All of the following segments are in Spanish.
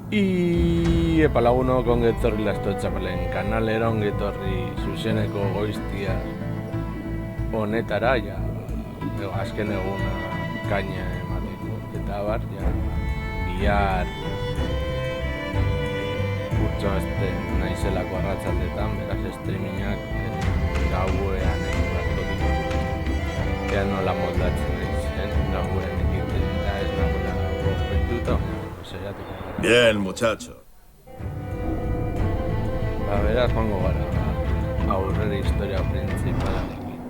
Epalagunok ongetorri lasto txapelen kanalera, ongetorri zuzeneko goiztia honetara, ja, azken eguna kaina emateko, eta bar, ja, bihar urtso azten naizelako arratsaldetan, beraz streamingak gauean egin beharko ditu. Ea nola moldatzen naizen, gauean egiten da ez nagoela gopetuta, saiatuko. Bien, muchacho. Beraz, joango gara aurrera historia printzipalarekin.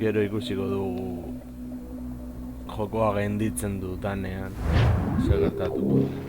Gero ikusiko dugu jokoa genditzen dutanean zer gertatuko den.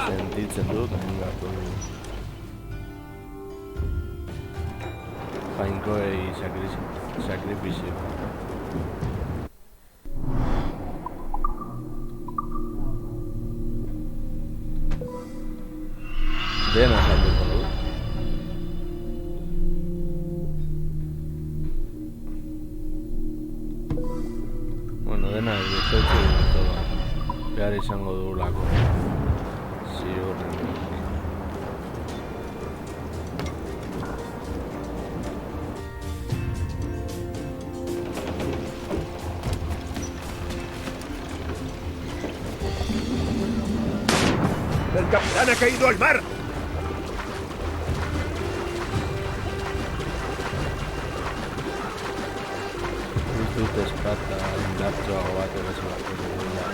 Sentitzen dut, egin beharko dut jainkoei sakrifizio. Dena salduko dut. Bueno, dena ez dut behar izango dugulako. ¡El capitán ha caído al mar! Dut espata indartsuago bat erosolako dugula.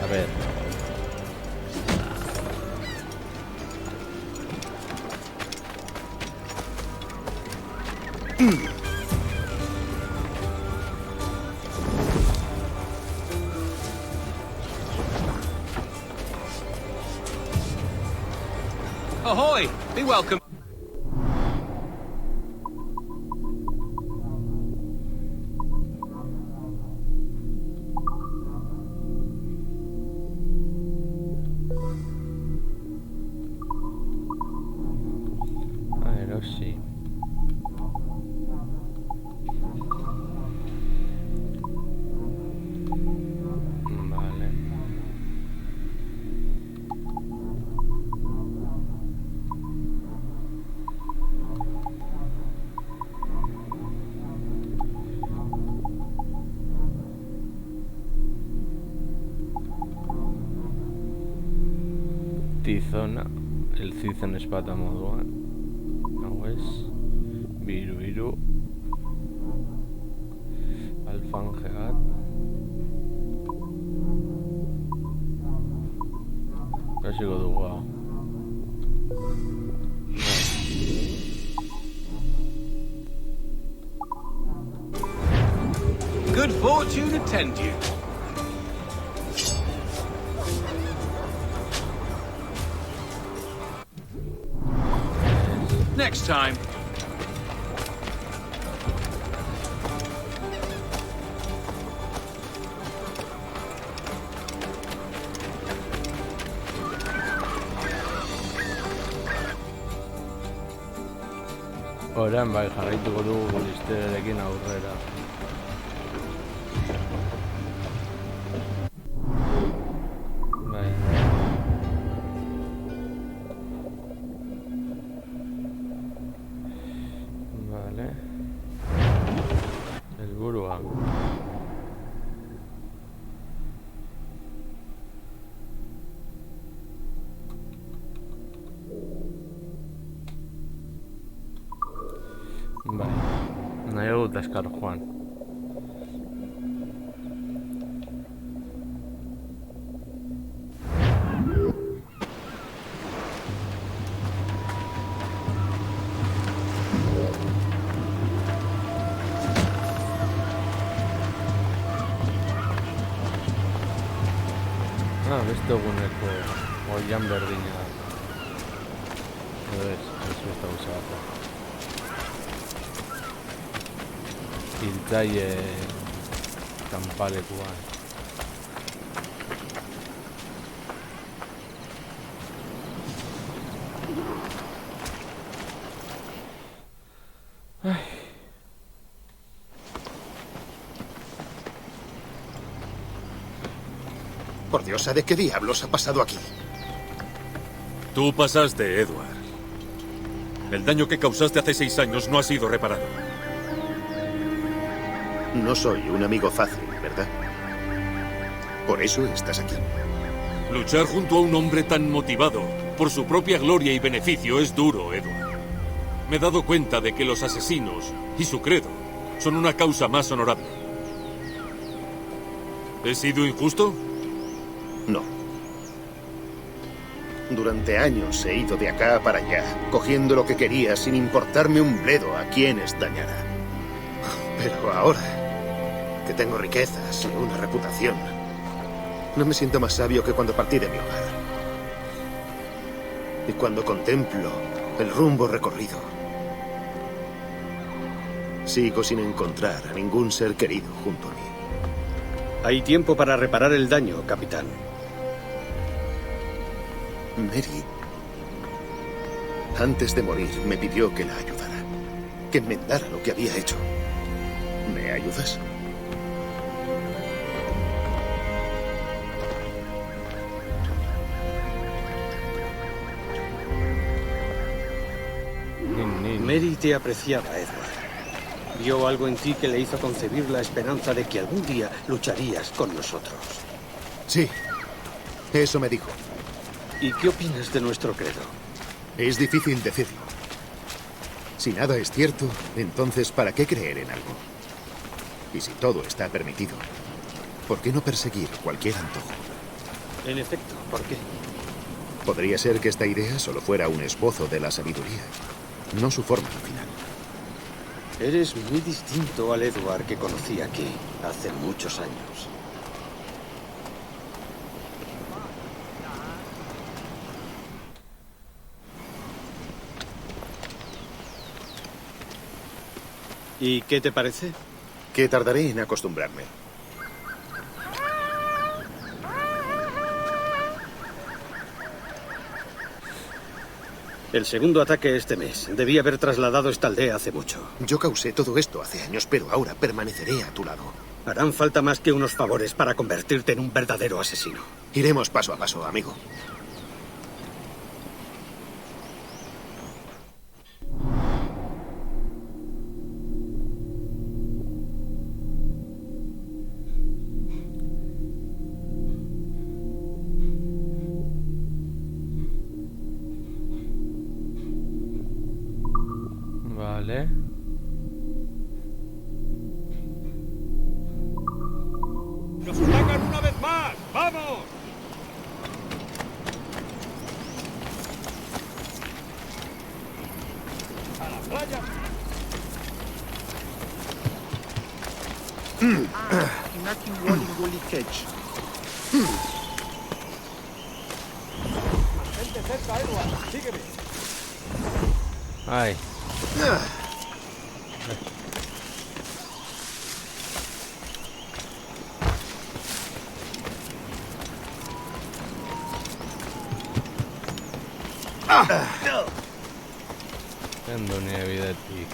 A ver. Ahoy! Be welcome. Sí. Vale. Tizona, el cizen espata moduan. Biru alfangeat kasiko dugu hau. Good fortune attend you. Next time. Orain bai jarraituko dugu listerekin aurrera. Bai. Vale. Helburua. Bai, nahi dut azkar joan. beste eguneko oian berdina. Ez beste guzatu. Hiltzaile kanpalekuan. Por Dios, ¿de qué diablos ha pasado aquí? Tú pasaste, Edward. El daño que causaste hace 6 años no ha sido reparado. No soy un amigo fácil, ¿verdad? Por eso estás aquí. Luchar junto a un hombre tan motivado por su propia gloria y beneficio es duro, Edward. Me he dado cuenta de que los asesinos y su credo son una causa más honorable. ¿He sido injusto? No. Durante años he ido de acá para allá, cogiendo lo que quería sin importarme un bledo a quienes dañara. Pero ahora, que tengo riquezas y una reputación, no me siento más sabio que cuando partí de mi hogar. Y cuando contemplo el rumbo recorrido, sigo sin encontrar a ningún ser querido junto a mí. Hay tiempo para reparar el daño, capitán. Mary, antes de morir, me pidió que la ayudara, que enmendara lo que había hecho. ¿Me ayudas? Mary te apreciaba, Edward. Vio algo en ti que le hizo concebir la esperanza de que algún día lucharías con nosotros. Sí, eso me dijo. ¿Y qué opinas de nuestro credo? Es difícil decirlo. Si nada es cierto, entonces ¿para qué creer en algo? Y si todo está permitido, ¿por qué no perseguir cualquier antojo? En efecto, ¿por qué? Podría ser que esta idea solo fuera un esbozo de la sabiduría, no su forma final. Eres muy distinto al Edward que conocí aquí hace muchos años. ¿Y qué te parece? Que tardaré en acostumbrarme. El segundo ataque este mes. Debí haber trasladado esta aldea hace mucho. Yo causé todo esto hace años, pero ahora permaneceré a tu lado. Harán falta más que unos favores para convertirte en un verdadero asesino. Iremos paso a paso, amigo. Vale. ¡Nos atacan una vez más! ¡Vamos! ¡A la playa! Mantente cerca, Edward. Sígueme. Ay. Prendo nieve de ti.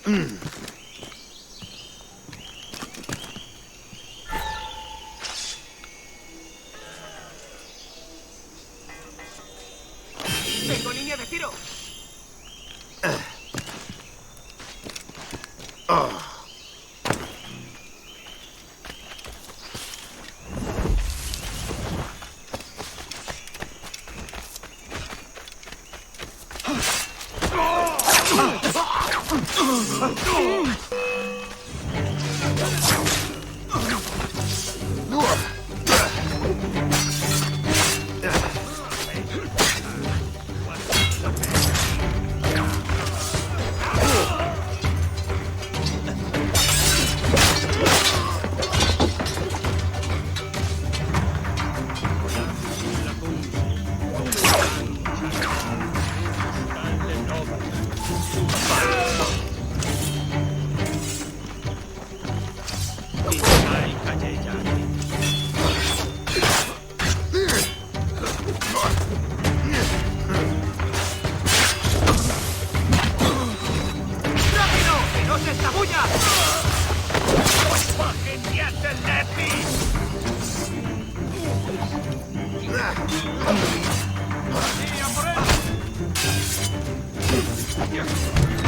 ¡Tengo línea de tiro!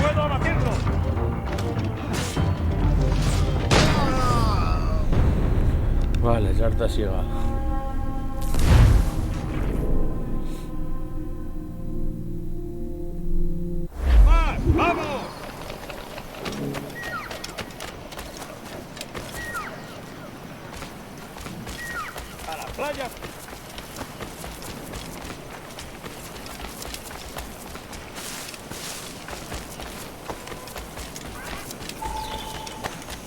¡Puedo abatirlo! Vale, carta ciega. ¡Más! ¡Vamos! ¡A la playa!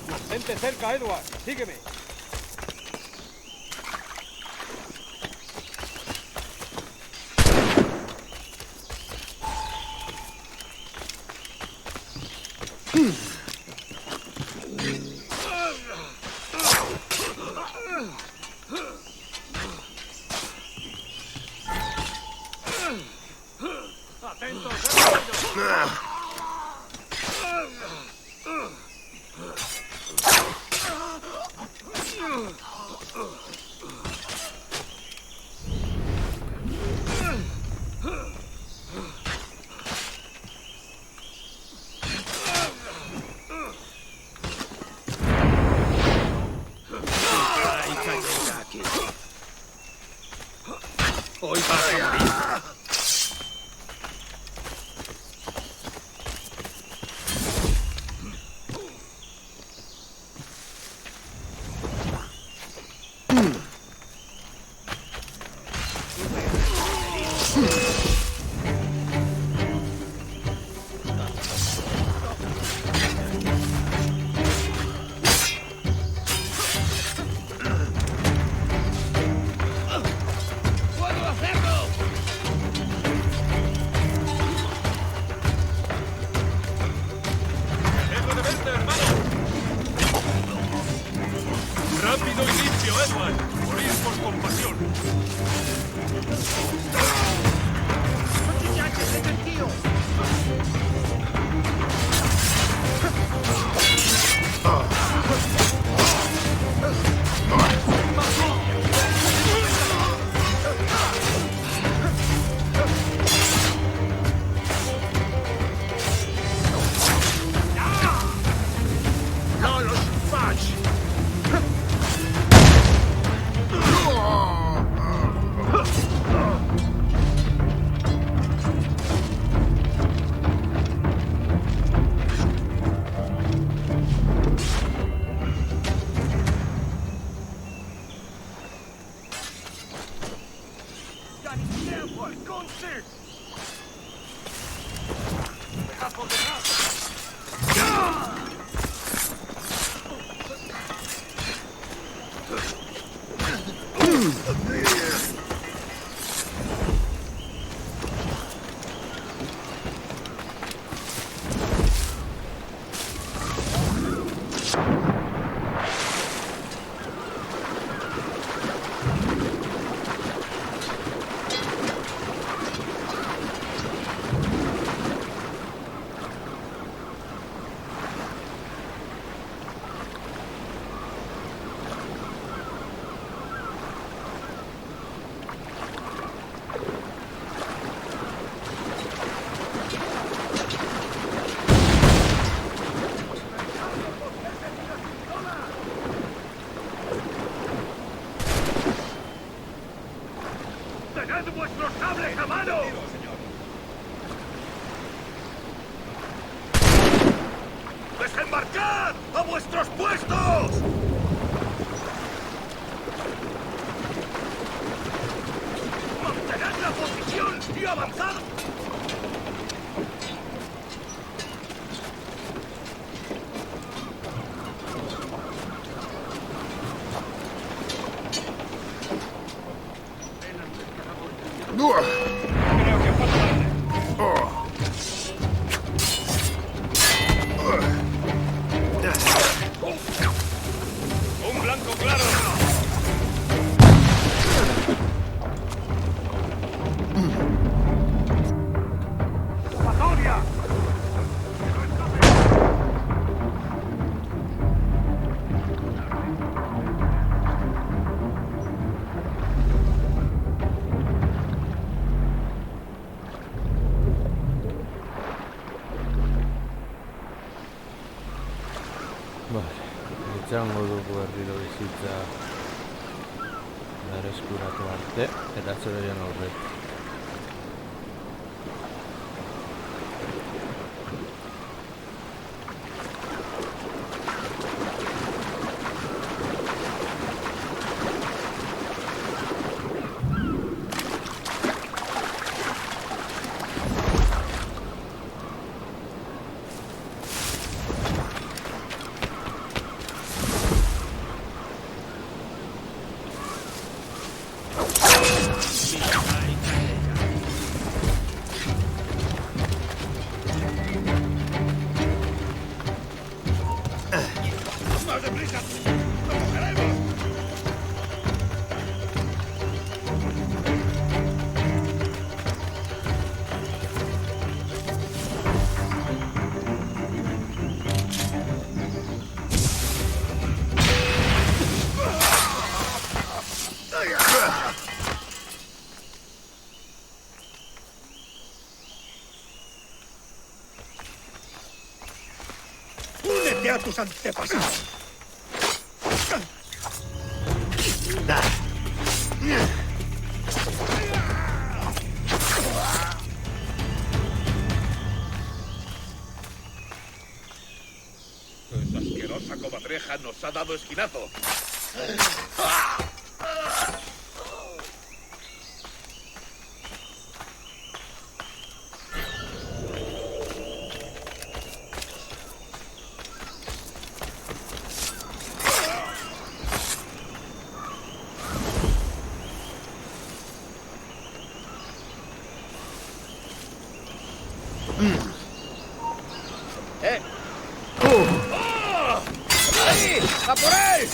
Mantente cerca, Edward. Sígueme. Hoy vas a morir. Rápido y limpio, Edward. Morir por compasión. ¡Coged vuestros sables a mano! ¡Desembarcad! ¡A vuestros puestos! ¡Mantened la posición y avanzad! Creo que falta. ¡Un blanco claro! ¡Patoria! Vale, itxango dugu berriro bizitza berreskuratu arte, eta zeroian aurretik. ¡Más deprisa! ¡Lo cogeremos! ¡Únete a tus antepasados! Esa asquerosa comadreja nos ha dado esquinazo. ¡Ahí! ¡A por él!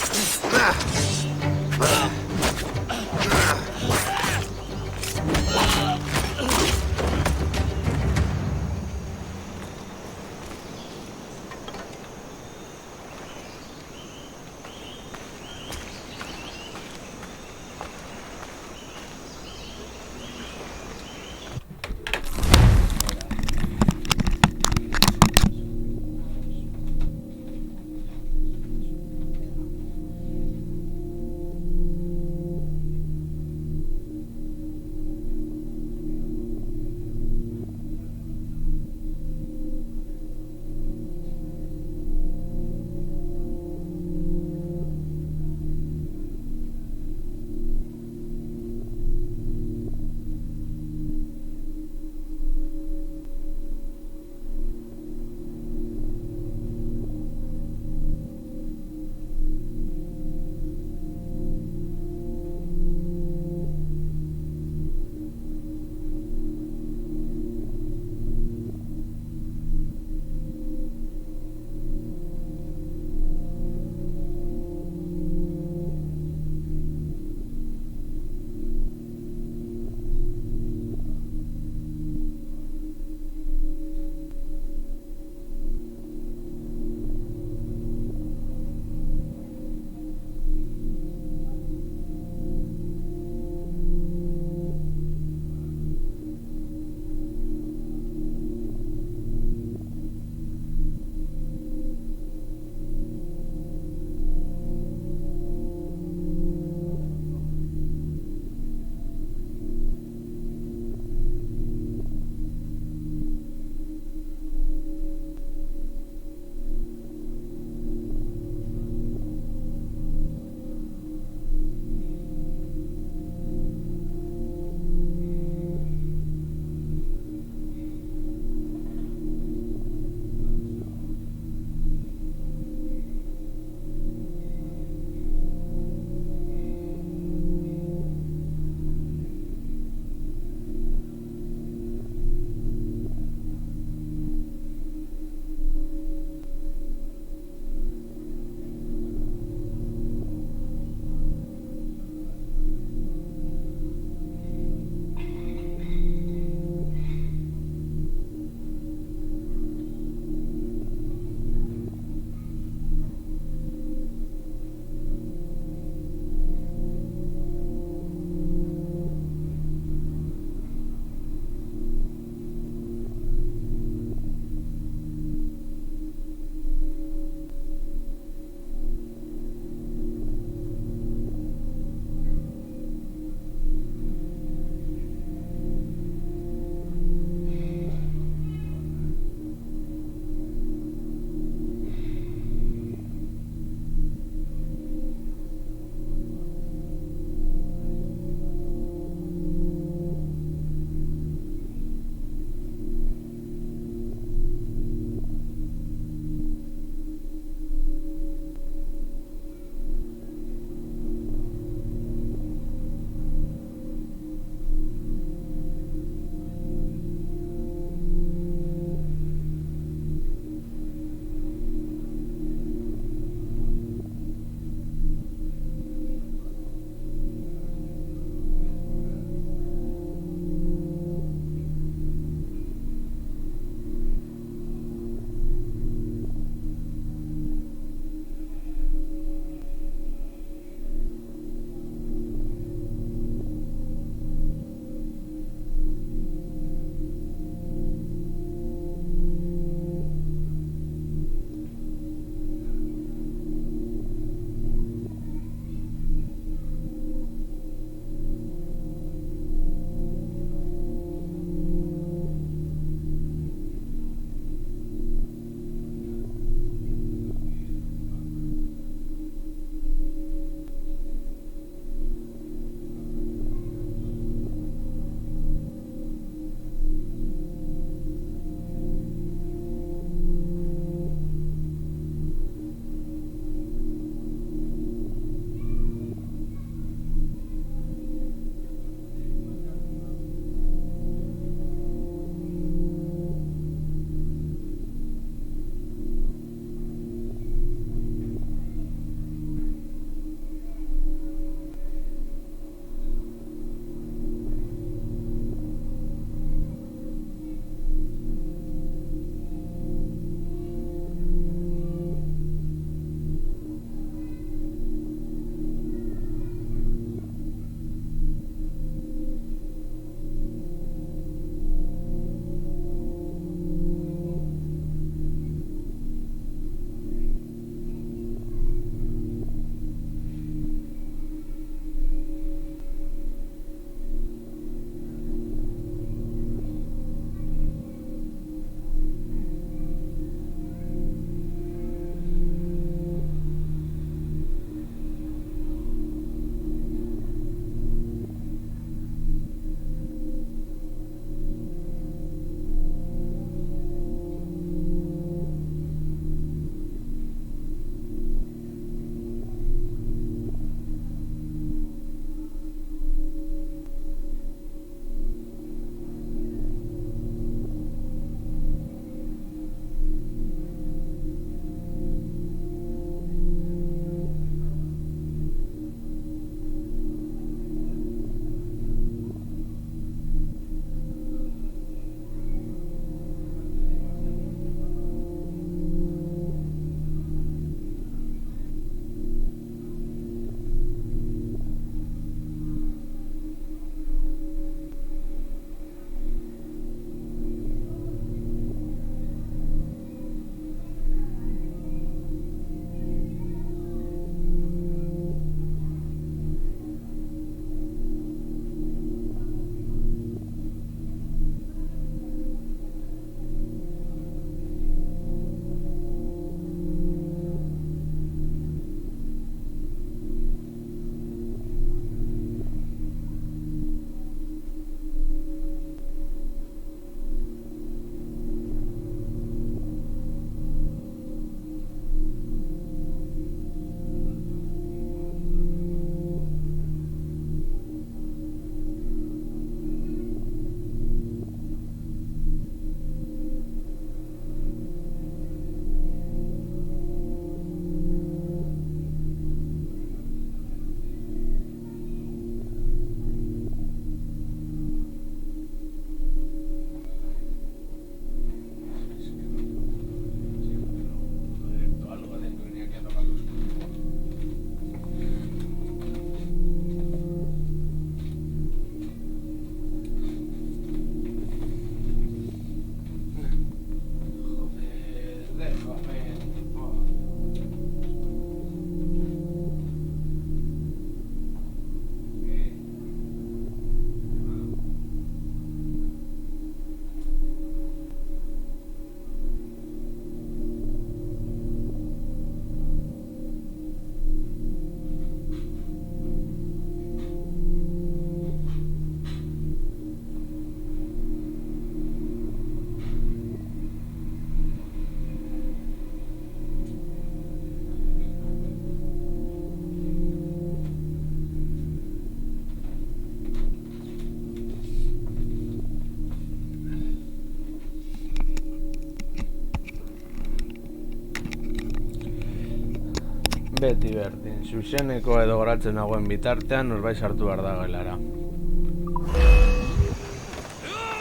Beti berdin, zuzeneko edo goratzen nagoen bitartean norbait sartu behar da gelara.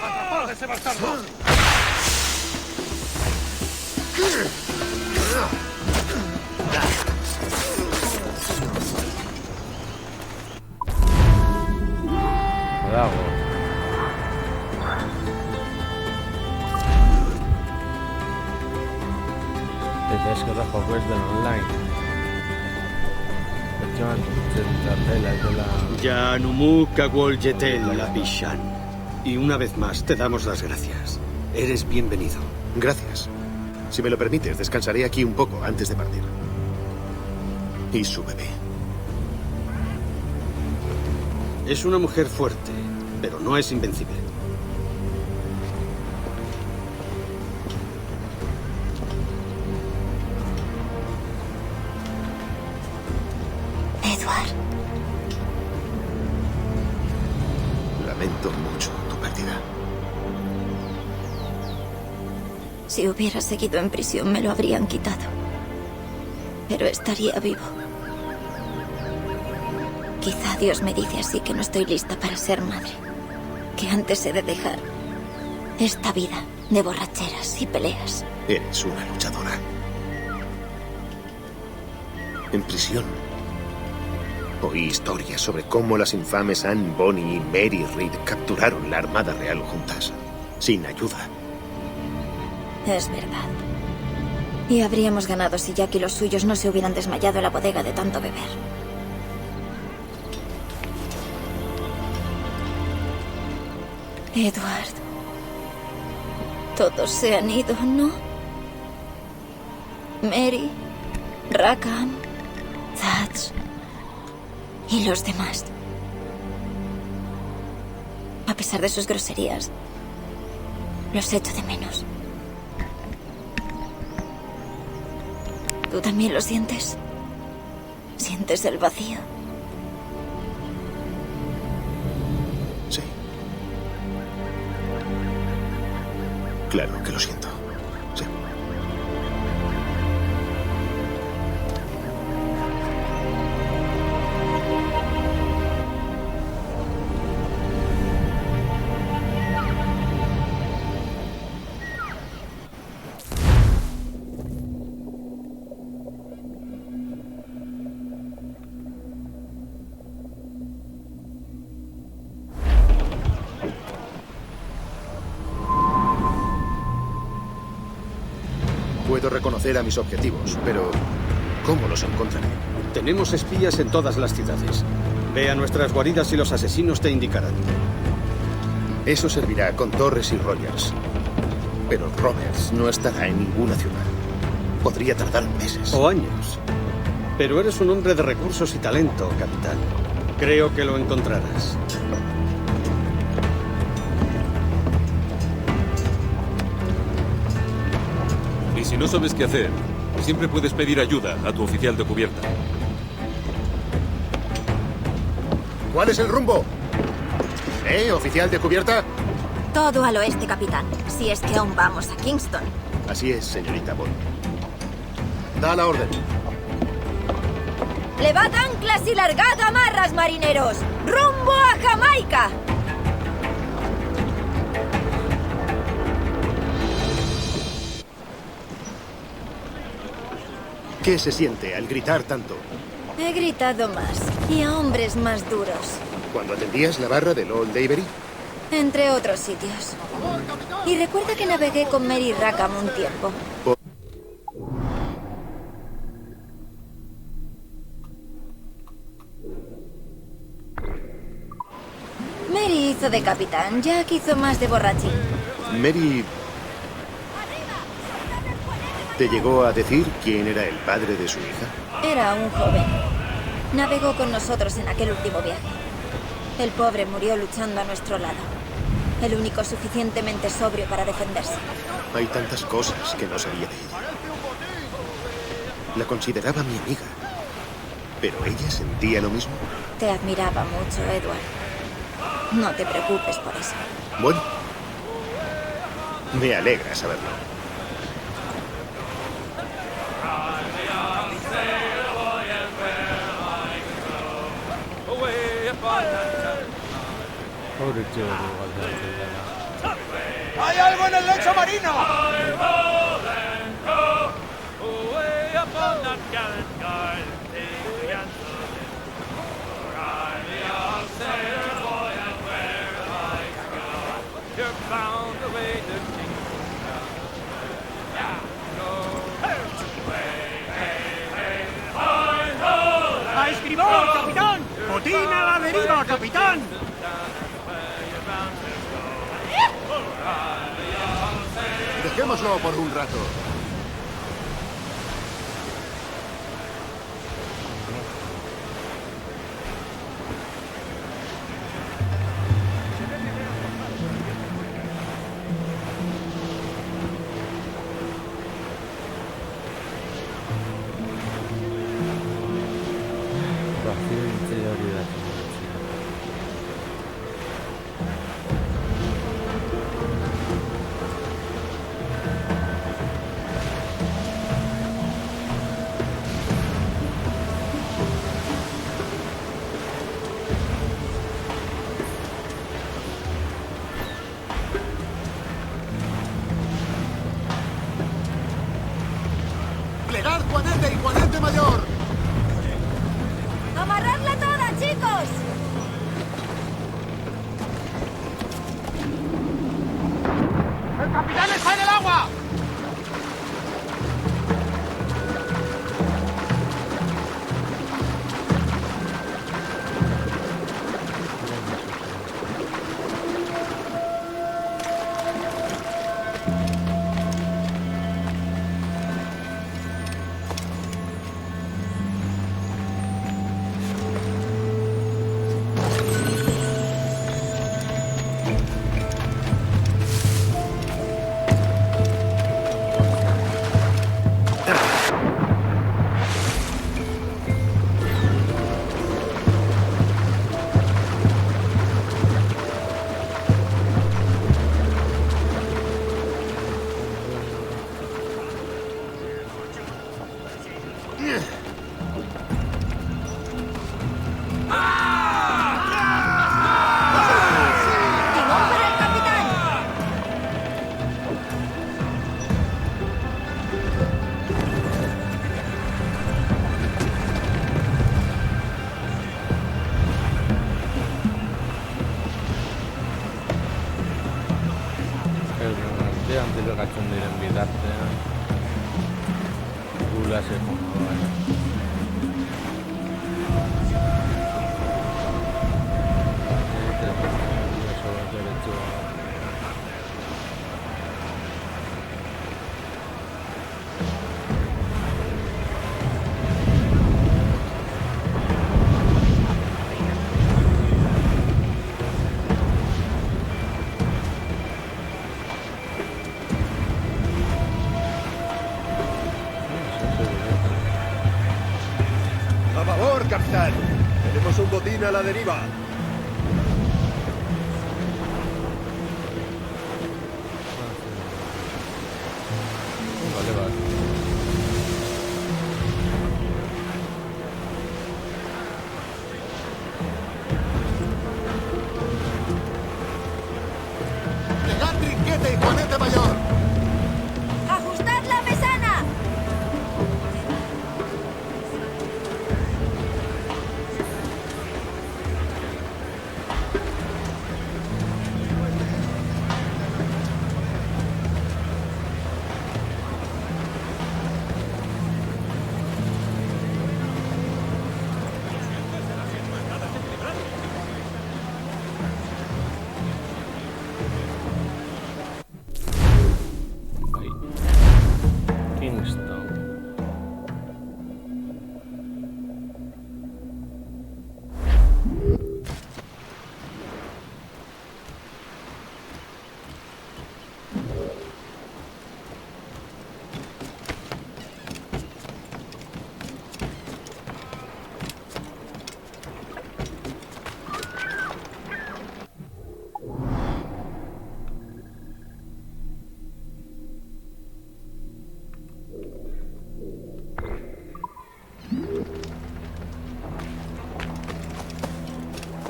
¡Atrapad a ese bastardo! Me dago. Eta eskerrako den online. Pertsonan txartela, etela... Yanumu Kagwol Yetel la Bishan. Y una vez más te damos las gracias. Eres bienvenido. Gracias. Si me lo permites, descansaré aquí un poco antes de partir. ¿Y su bebé? Es una mujer fuerte, pero no es invencible. Edward, Lamento mucho tu pérdida. si hubiera seguido en prisión me lo habrían quitado. Pero estaría vivo. Quizá Dios me dice así que no estoy lista para ser madre. Que antes he de dejar esta vida de borracheras y peleas. Eres una luchadora. En prisión, oí historias sobre cómo las infames Anne Bonny y Mary Read capturaron la Armada Real juntas, sin ayuda. Es verdad. Y habríamos ganado si Jack y los suyos no se hubieran desmayado en la bodega de tanto beber. Edward. Todos se han ido, ¿no? Mary, Rackham, Thatch y los demás. A pesar de sus groserías, los echo de menos. ¿Tú también lo sientes? ¿Sientes el vacío? Sí. Claro que lo siento. Sí. Puedo reconocer a mis objetivos, pero ¿cómo los encontraré? Tenemos espías en todas las ciudades. Ve a nuestras guaridas y los asesinos te indicarán. Eso servirá con Torres y Rogers. Pero Roberts no estará en ninguna ciudad. Podría tardar meses. O años. Pero eres un hombre de recursos y talento, capitán. Creo que lo encontrarás. Y si no sabes qué hacer, siempre puedes pedir ayuda a tu oficial de cubierta. ¿Cuál es el rumbo? ¿Oficial de cubierta? Todo al oeste, capitán. Si es que aún vamos a Kingston. Así es, señorita Bond. Da la orden. ¡Levad anclas y largad amarras, marineros! ¡Rumbo a Jamaica! ¿Qué se siente al gritar tanto? He gritado más, y a hombres más duros. ¿Cuando atendías la barra del Old Avery? Entre otros sitios. Y recuerda que navegué con Mary Rackham un tiempo. Mary hizo de capitán, Jack hizo más de borrachín. Mary... ¿te llegó a decir quién era el padre de su hija? Era un joven. Navegó con nosotros en aquel último viaje. El pobre murió luchando a nuestro lado. El único suficientemente sobrio para defenderse. Hay tantas cosas que no sabía de ella. La consideraba mi amiga. ¿Pero ella sentía lo mismo? Te admiraba mucho, Edward. No te preocupes por eso. Bueno, me alegra saberlo. Pobre chico, igual se hace ¡Hay algo en el lecho marino! ¡A estribor, capitán! ¡Botín a la deriva, capitán! Dejémoslo por un rato. vacío de interioridad. ¡Plegad, Juanete y Juanete Mayor! ¡Amarradla toda, chicos! ¡El capitán está en el agua! ¡Timón para el capitán! Tío, antes lo cachón de ir a invitarte. Gula se pongo. ¡A favor, capitán! Tenemos un botín a la deriva. Vale, vale. ¡Plegad, Trinquete y Juanete Mayor! ¡Ajustad la mesana!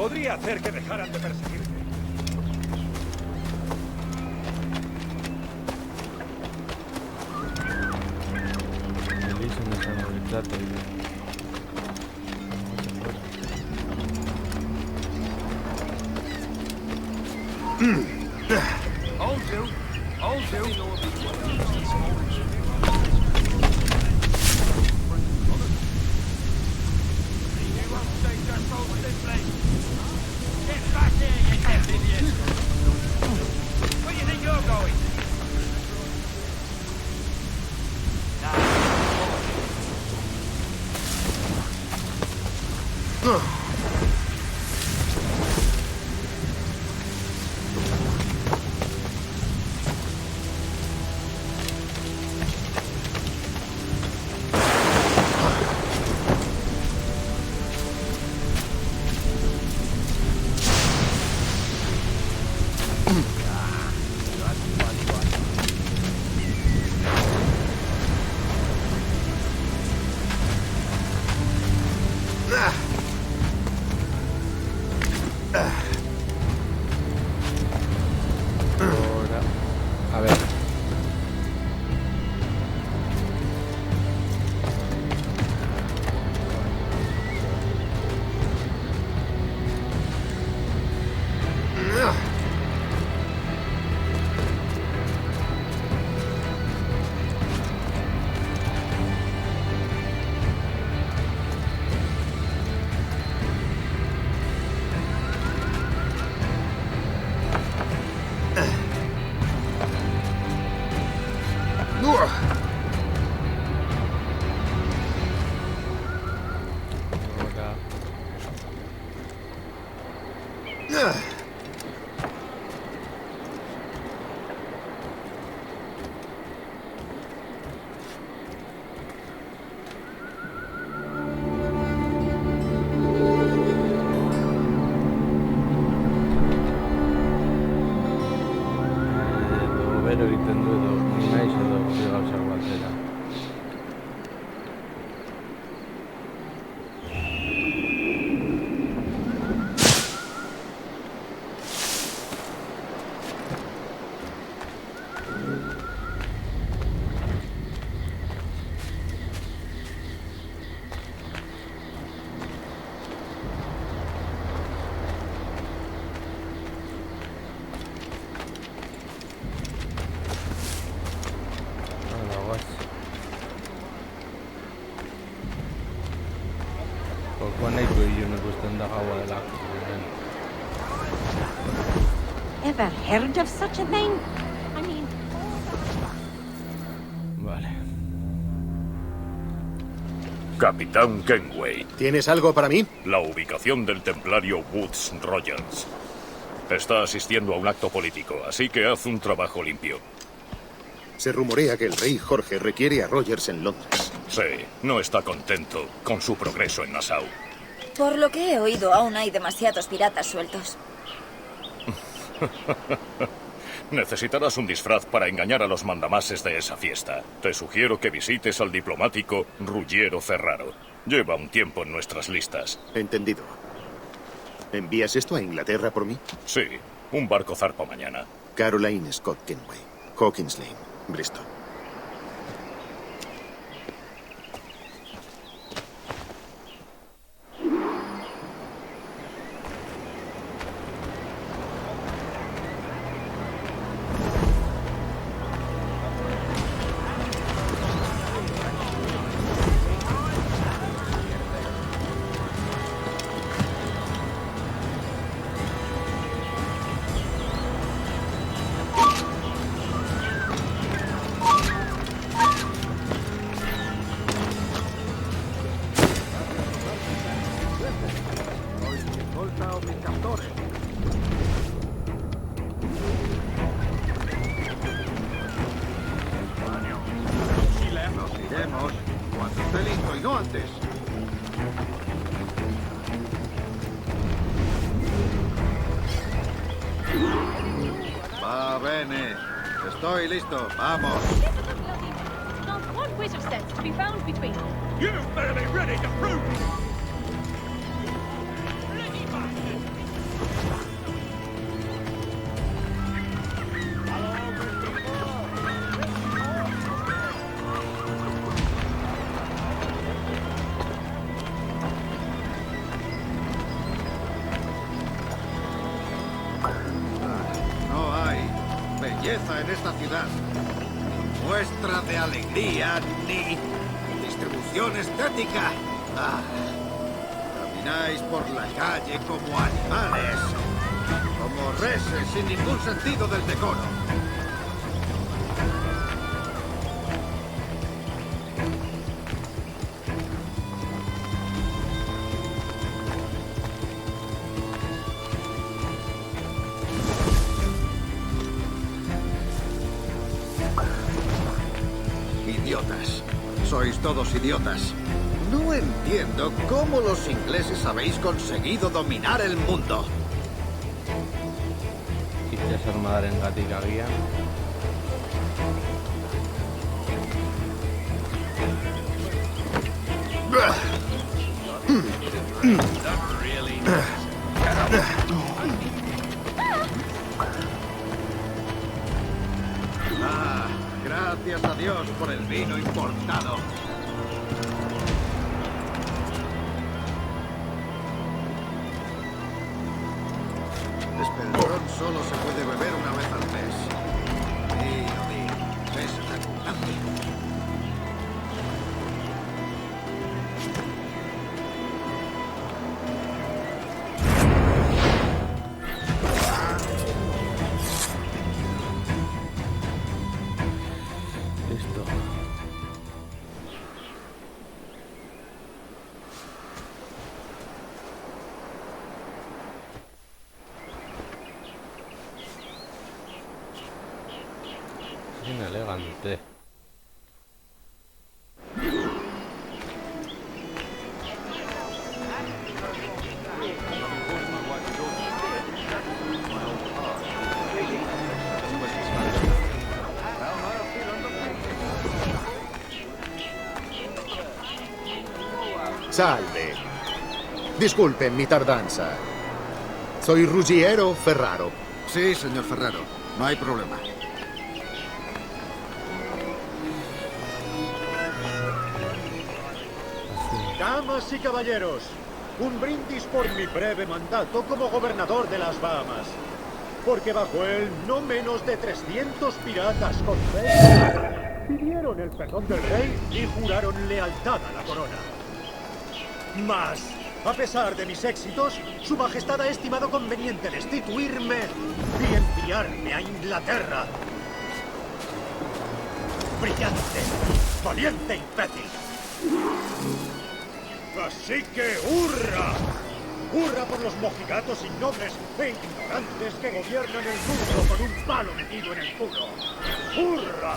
Podría hacer que dejaran de perseguirte. Elise me sale el trato y... Where do you think you're going? Ahora... A ver. Ahora... Bero egiten du edo naiz edo bi gauza batera. Hala, guaz. Jokoa nahiko ilun ikusten da gaua delako. Ever heard of such a thing? I mean, Vale. Capitán Kenway, ¿Tienes algo para mí? la ubicación del templario Woods Rogers. Está asistiendo a un acto político, así que haz un trabajo limpio. Se rumorea que el rey Jorge requiere a Rogers en Londres. Sí, no está contento con su progreso en Nassau. Por lo que he oído, aún hay demasiados piratas sueltos. Necesitarás un disfraz para engañar a los mandamases de esa fiesta. Te sugiero que visites al diplomático Ruggiero Ferraro. Lleva un tiempo en nuestras listas. Entendido. ¿Envías esto a Inglaterra por mí? Sí, un barco zarpa mañana. Caroline Scott Kenway, Hawkins Lane, Bristol. Iremos cuando esté listo y no antes. Va bene. Estoy listo. Vamos. not one whit of sense to be found between them. You better be ready to prove it! Bloody bastard! belleza en esta ciudad. Ni muestra de alegría, ni distribución estética. Ah, camináis por la calle como animales, como reses sin ningún sentido del decoro. Idiotas. Sois todos idiotas. No entiendo cómo los ingleses habéis conseguido dominar el mundo. Itxasarmadaren gatik agian. Ah, gracias a Dios por el vino importado. Espeltrón solo se puede beber una vez al mes. Es repugnante. Listo. Bien elegante. Salve. Disculpen mi tardanza. Soy Ruggiero Ferraro. Sí, señor Ferraro. No hay problema. Damas y caballeros, un brindis por mi breve mandato como gobernador de las Bahamas. Porque bajo él no menos de 300 piratas confesos pidieron el perdón del rey y juraron lealtad a la corona. Mas, a pesar de mis éxitos, su majestad ha estimado conveniente destituirme y enviarme a Inglaterra. Brillante, valiente imbécil. Así que ¡hurra! ¡Hurra por los mojigatos innobles e ignorantes que gobiernan el mundo con un palo metido en el culo! ¡Hurra!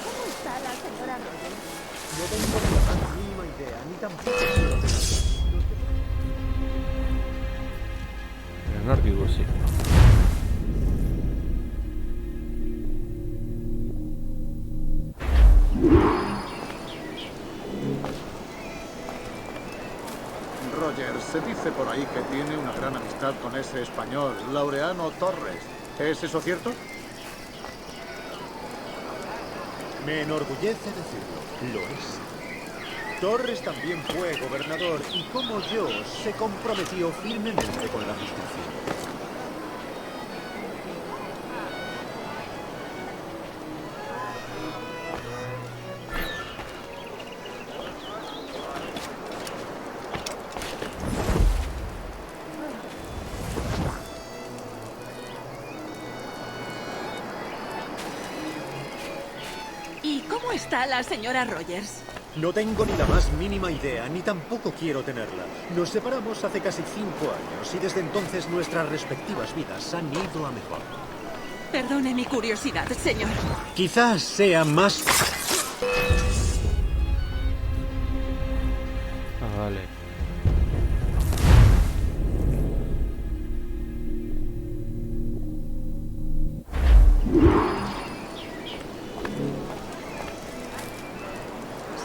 ¿Cómo está la señora Rogers? No tengo ni la más mínima idea, ni tampoco... Nork ikusi. Roger, se dice por ahí que tiene una gran amistad con ese español, Laureano Torres. ¿Es eso cierto? Me enorgullece decirlo, lo es. Torres también fue gobernador y, como yo, se comprometió firmemente con la justicia. ¿Y cómo está la señora Rogers? No tengo ni la más mínima idea, ni tampoco quiero tenerla. Nos separamos hace casi 5 años y desde entonces nuestras respectivas vidas han ido a mejor. Perdone mi curiosidad, señor. Quizás sea más... Ah, vale.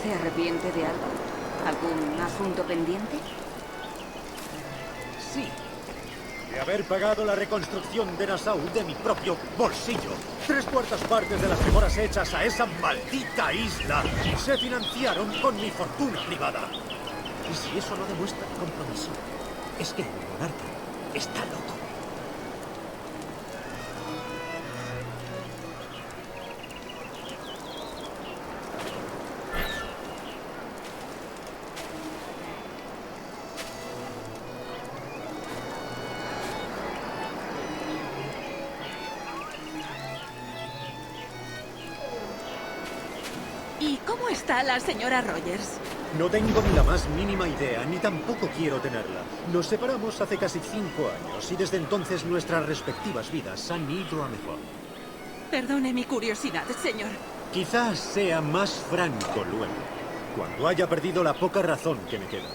¿Se arrepiente de algo? ¿Algún asunto pendiente? Sí. He haber pagado la reconstrucción de Nassau de mi propio bolsillo. 3/4 partes de las mejoras hechas a esa maldita isla se financiaron con mi fortuna privada. Y si eso no demuestra compromiso, es que el monarca está loco. ¿Y cómo está la señora Rogers? No tengo ni la más mínima idea, ni tampoco quiero tenerla. Nos separamos hace casi 5 años y desde entonces nuestras respectivas vidas han ido a mejor. Perdone mi curiosidad, señor. Quizás sea más franco luego, cuando haya perdido la poca razón que me queda.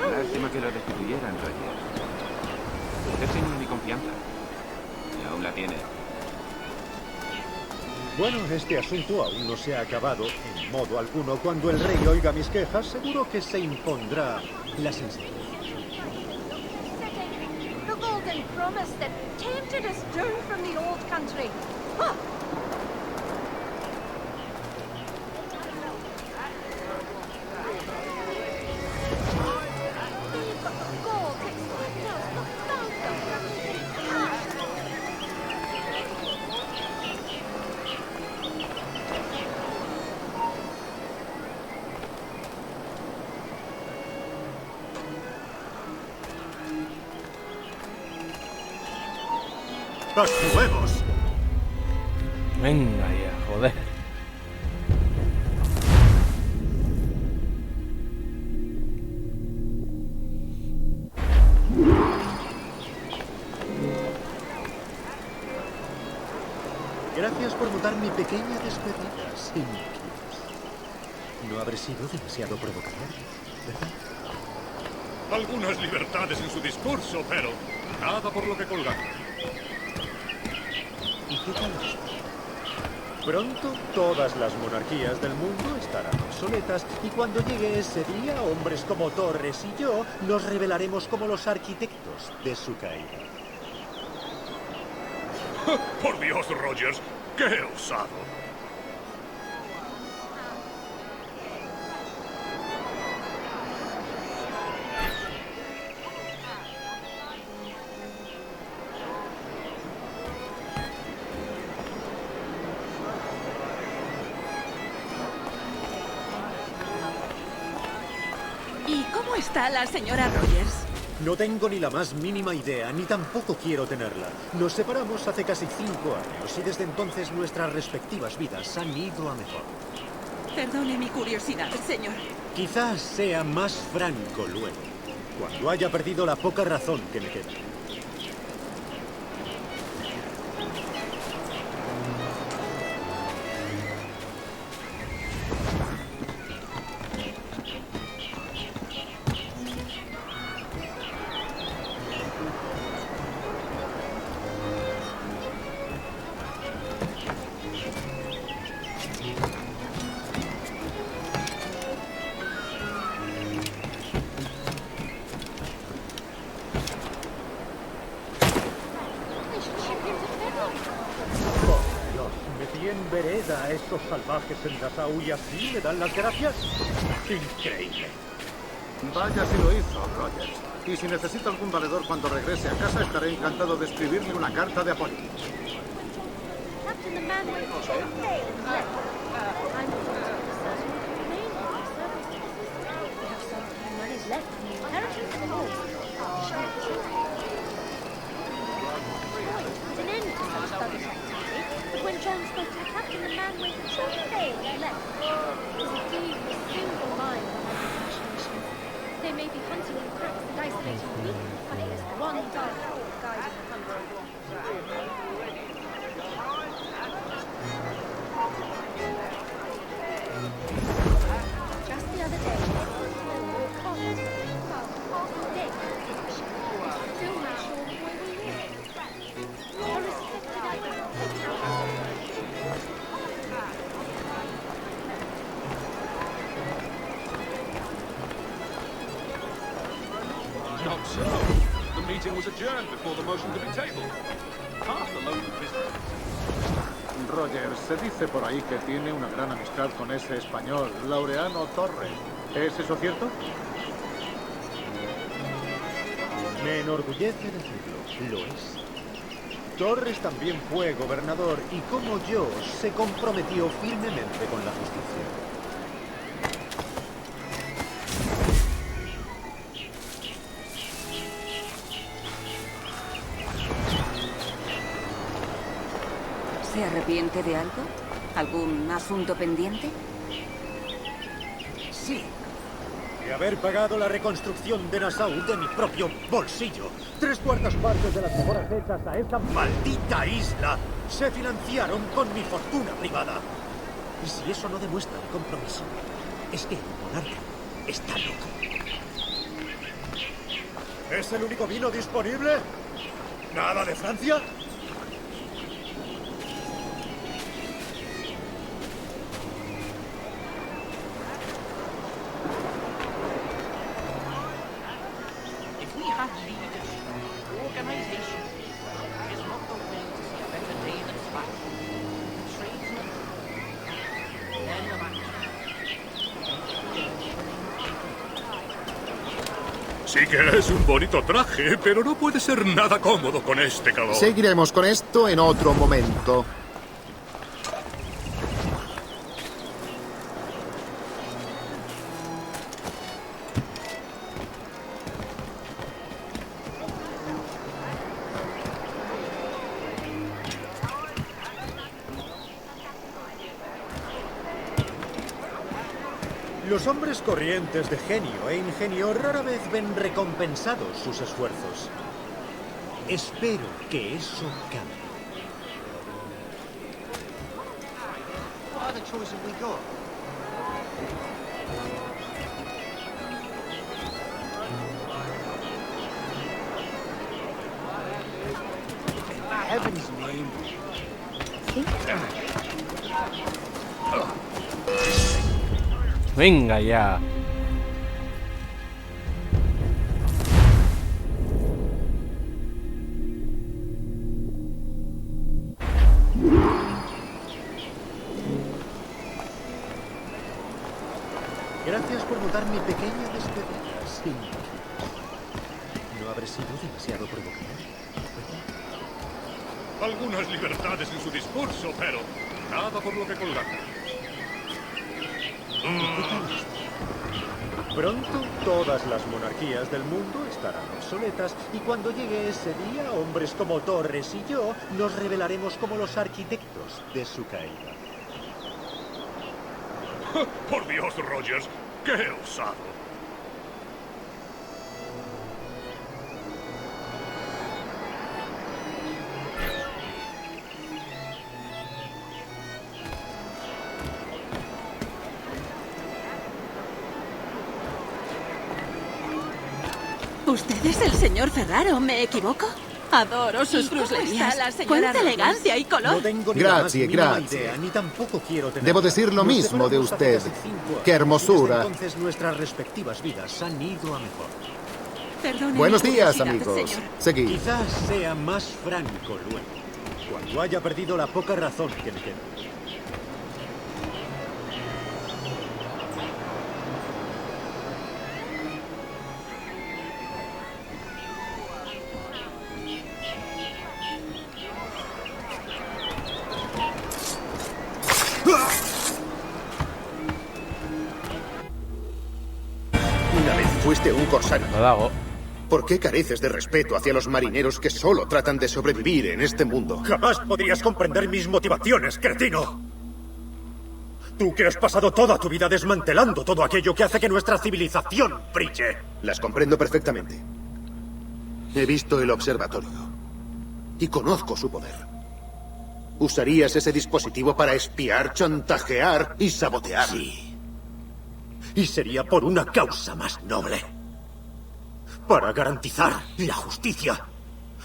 Lástima que lo destituyeran, Rogers. Usted tenía mi confianza. Y aún la tiene. Bueno, este asunto aún no se ha acabado en modo alguno. Cuando el rey oiga mis quejas, seguro que se impondrá la sencillez. The golden promise that tempted us down from the old country. Huh. ¡Los huevos! Venga ya, joder. Gracias por notar mi pequeña despedida, Simkios. No habré sido demasiado provocador, ¿verdad? Algunas libertades en su discurso, pero nada por lo que colgar. ¿Y qué tal esto? Pronto todas las monarquías del mundo estarán obsoletas y cuando llegue ese día, hombres como Torres y yo nos revelaremos como los arquitectos de su caída. Por Dios, Rogers, qué osado. ¿Y cómo está la señora Rogers? No tengo ni la más mínima idea, ni tampoco quiero tenerla. Nos separamos hace casi 5 años y desde entonces nuestras respectivas vidas han ido a mejor. Perdone mi curiosidad, señor. Quizás sea más franco luego, cuando haya perdido la poca razón que me queda. En vereda a esos salvajes en Nassau y así le dan las gracias. Increíble. Vaya si lo hizo, Rogers. Y si necesita algún valedor cuando regrese a casa, estaré encantado de escribirle una carta de apoyo. Captain, the man went to check and left. I'm we have some few monies left in the inheritance at home. Put an end to such studies activity, but when John you spoke to the captain, the man went trembling and left. His deed was single-minded on my compassionation. They may be hunting in packs and isolating weak, but it is one dark hole guiding the hunter. Just the other day, Collins found half dead in the position. Still not sure where we live. A respected admiral taken out. Not so. The meeting was adjourned before the motion could be tabled. Half the load of business. Roger, se dice por ahí que tiene una gran amistad con ese español, Laureano Torres. ¿Es eso cierto? Me enorgullece decirlo, lo es. Torres también fue gobernador y, como yo, se comprometió firmemente con la justicia. ¿Se arrepiente de algo? ¿Algún asunto pendiente? Sí. De haber pagado la reconstrucción de Nassau de mi propio bolsillo. 3/4 partes de las mejoras hechas a esa maldita isla se financiaron con mi fortuna privada. Y si eso no demuestra el compromiso, es que el monarca está loco. ¿Es el único vino disponible? ¿Nada de Francia? Sí que es un bonito traje, pero no puede ser nada cómodo con este calor. Seguiremos con esto en otro momento. Los hombres corrientes de genio e ingenio rara vez ven recompensados sus esfuerzos. Espero que eso cambie. What other choice have we got? In heaven's name. Venga ya. Gracias por notar mi pequeña despedida, sin ¿No habré sido demasiado provocador? Algunas libertades en su discurso, pero nada por lo que colgar. Pronto todas las monarquías del mundo estarán obsoletas y cuando llegue ese día, hombres como Torres y yo nos revelaremos como los arquitectos de su caída. Por Dios, Rogers, qué osado. Usted es el señor Ferraro, ¿me equivoco? Adoro sus fruslerías. Cuánta elegancia y color. No tengo ni Grazie, la más mínima grazie. idea, ni tampoco quiero tener. Debo decir lo mismo de fuéramos hace usted. casi 5 años, ¡Qué hermosura! y desde entonces nuestras respectivas vidas han ido a mejor. Perdone Buenos mi días, curiosidad, amigos. señor. Seguid. Quizás sea más franco luego, cuando haya perdido la poca razón que me queda. Una vez fuiste un corsario. Lo hago. ¿Por qué careces de respeto hacia los marineros que solo tratan de sobrevivir en este mundo? Jamás podrías comprender mis motivaciones, cretino. Tú que has pasado toda tu vida desmantelando todo aquello que hace que nuestra civilización brille. Las comprendo perfectamente. He visto el observatorio y conozco su poder. ¿Usarías ese dispositivo para espiar, chantajear y sabotear? Sí. Y sería por una causa más noble. Para garantizar la justicia,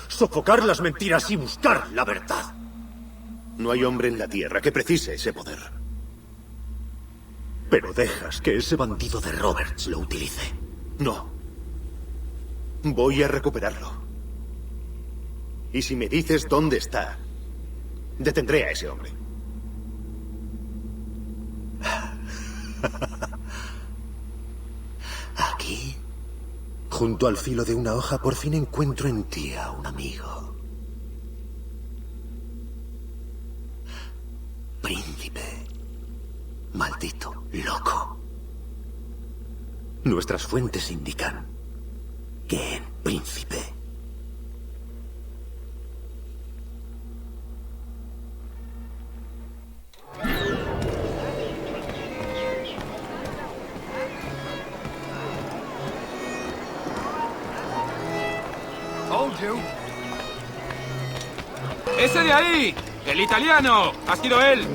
sofocar las mentiras y buscar la verdad. No hay hombre en la Tierra que precise ese poder. Pero dejas que ese bandido de Roberts lo utilice. No. Voy a recuperarlo. Y si me dices dónde está, detendré a ese hombre. Aquí, junto al filo de una hoja, por fin encuentro en ti a un amigo. Príncipe. Maldito loco. Nuestras fuentes indican que en Príncipe. Told you. ¡Ese de ahí! ¡El italiano! ¡Ha sido él!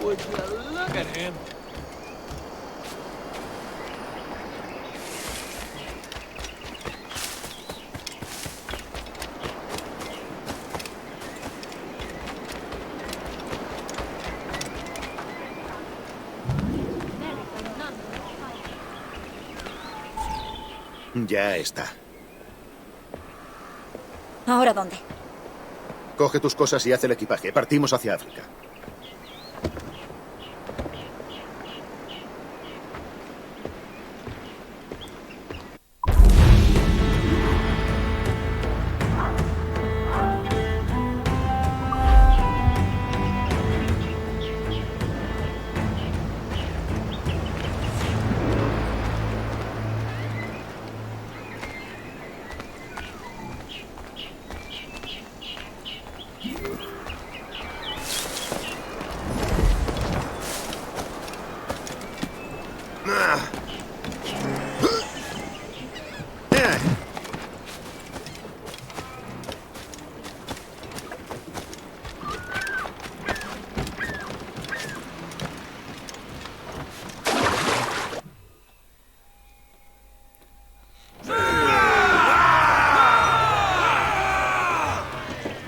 Would you look at him? Ya está. ¿Ahora dónde? Coge tus cosas y haz el equipaje. Partimos hacia África.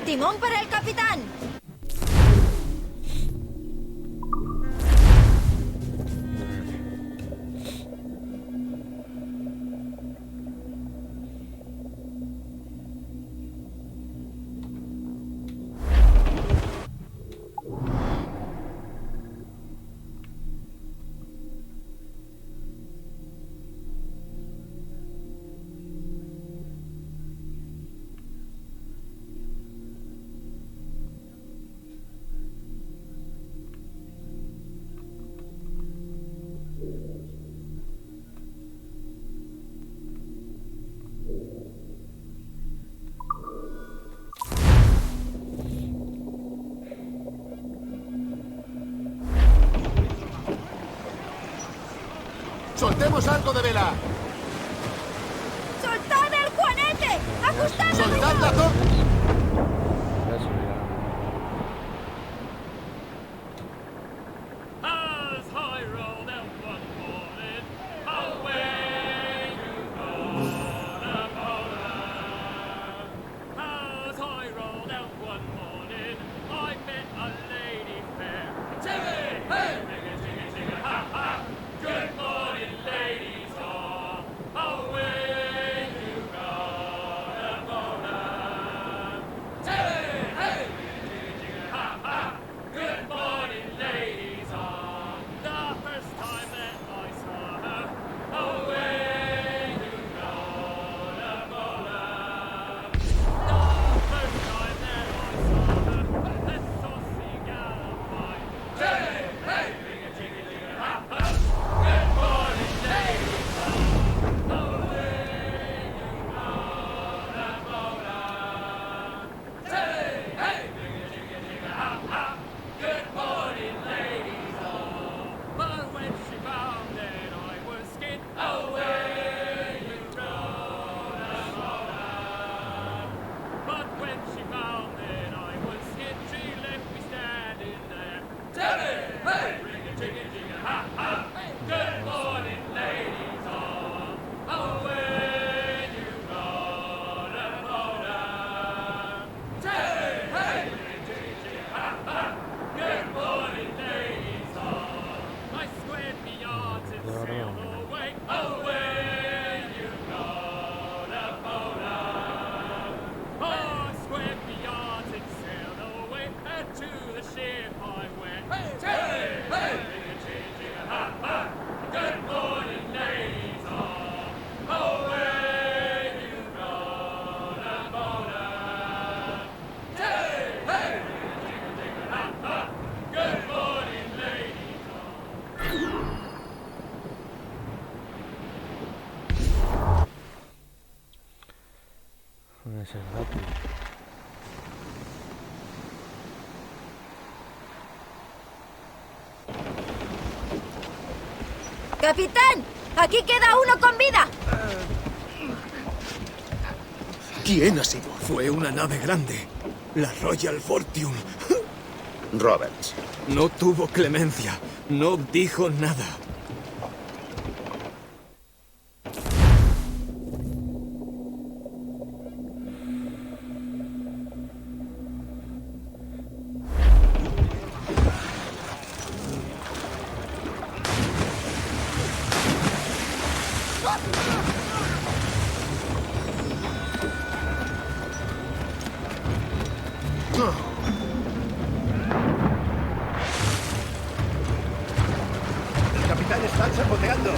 ¡Timón para el capitán! ¡Soltemos algo de vela! ¡Soltad el juanete! ¡Ajustad la ¡Soltad la As I rolled out one morning, away you go, As I rolled out one morning, I met a lady fair. Timmy! Hey! Tigga, tigga, ha, ha! Good morning, ladies all. Away you go, Good morning, ladies all. Away you run and moan. Hey, hey, good morning, ladies all. Ese es rápido. ¡Capitán! ¡Aquí queda uno con vida! ¿Quién ha sido? Fue una nave grande, la Royal Fortune. Roberts. No tuvo clemencia, no dijo nada. El capitán está saboteando.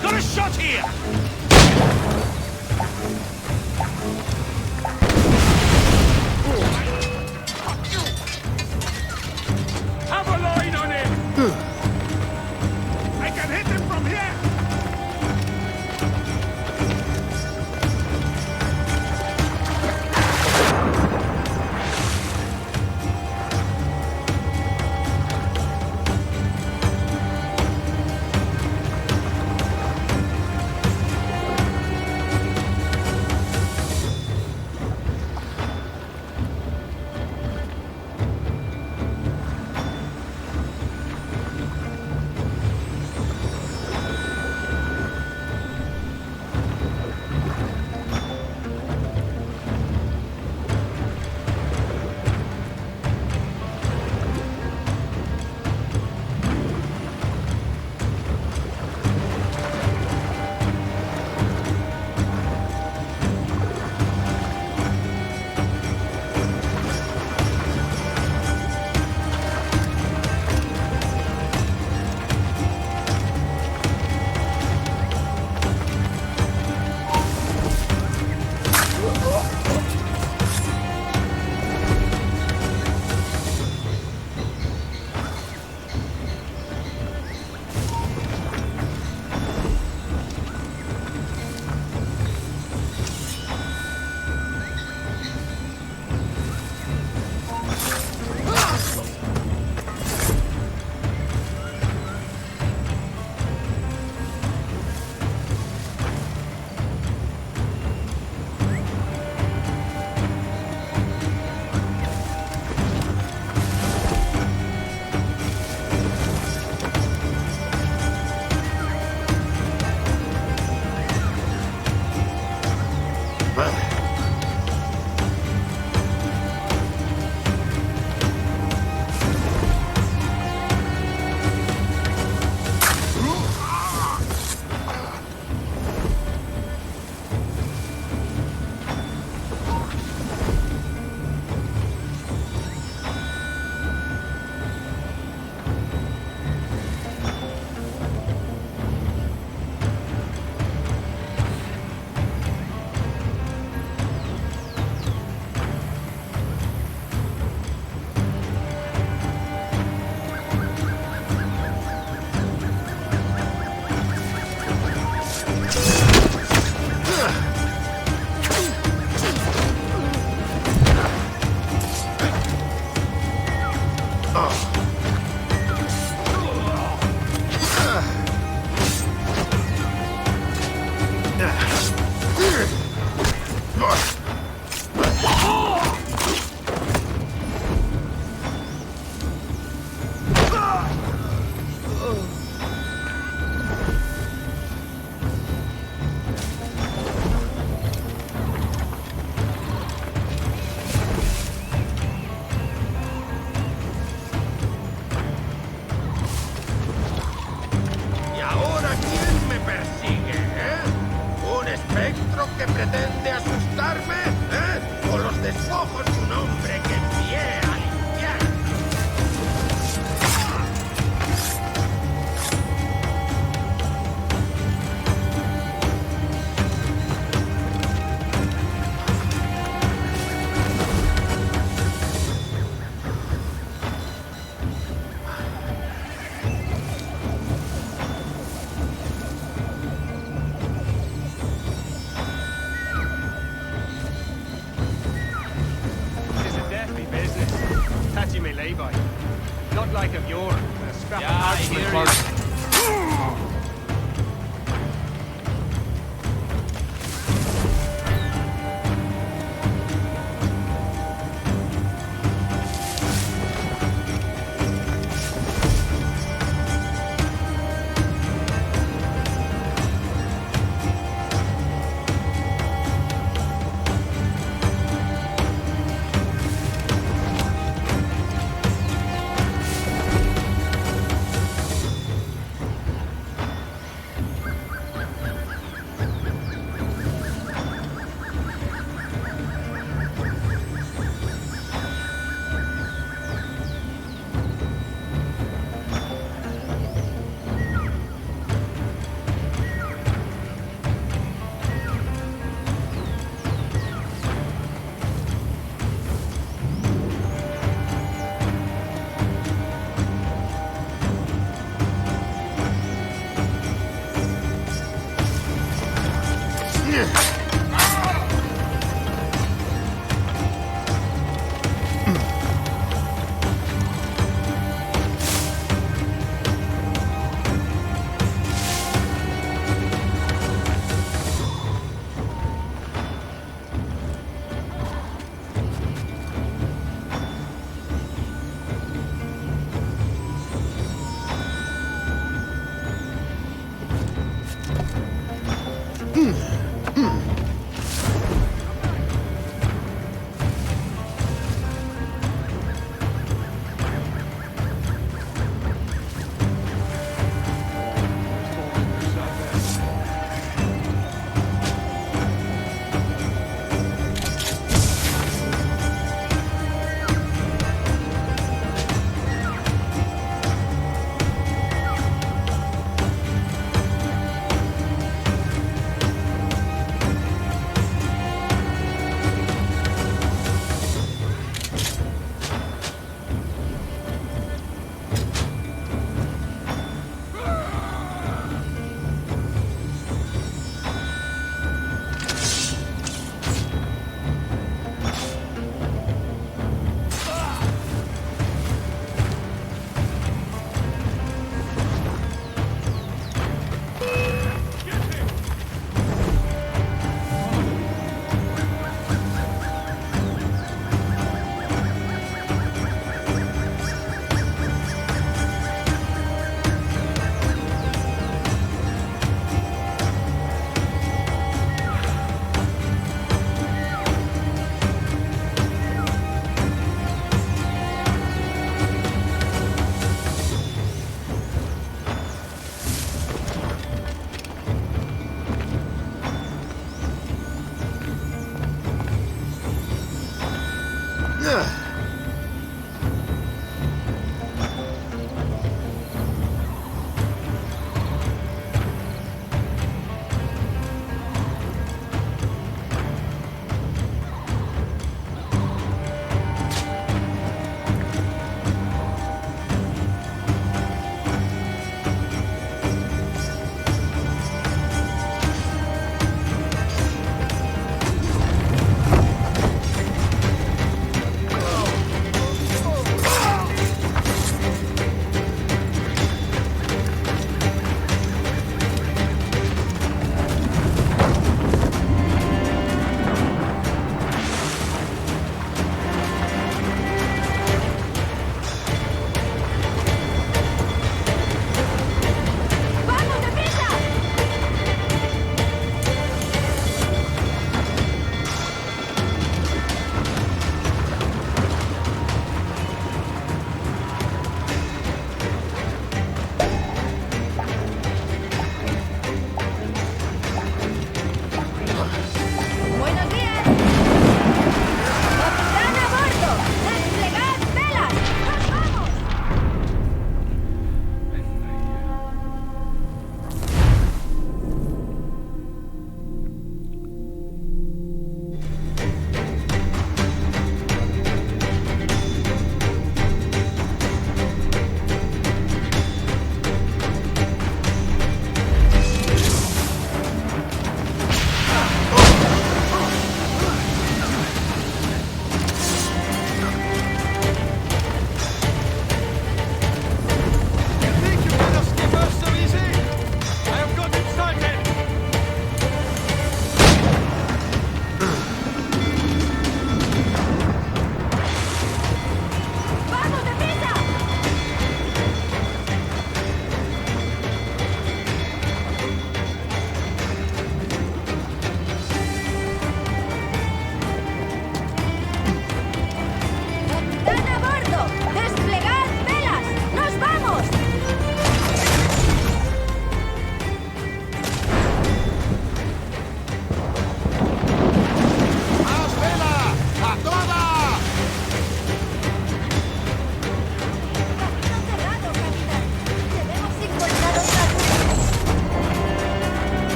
Got a shot here! Have a line on him! I can hit him from here! conquistarme? ¿Eh? ¿O los despojos de un hombre que envié al infierno? It's a deathly business. Touchy me lay-by. Not like of yore. A scrap of I hear artillery.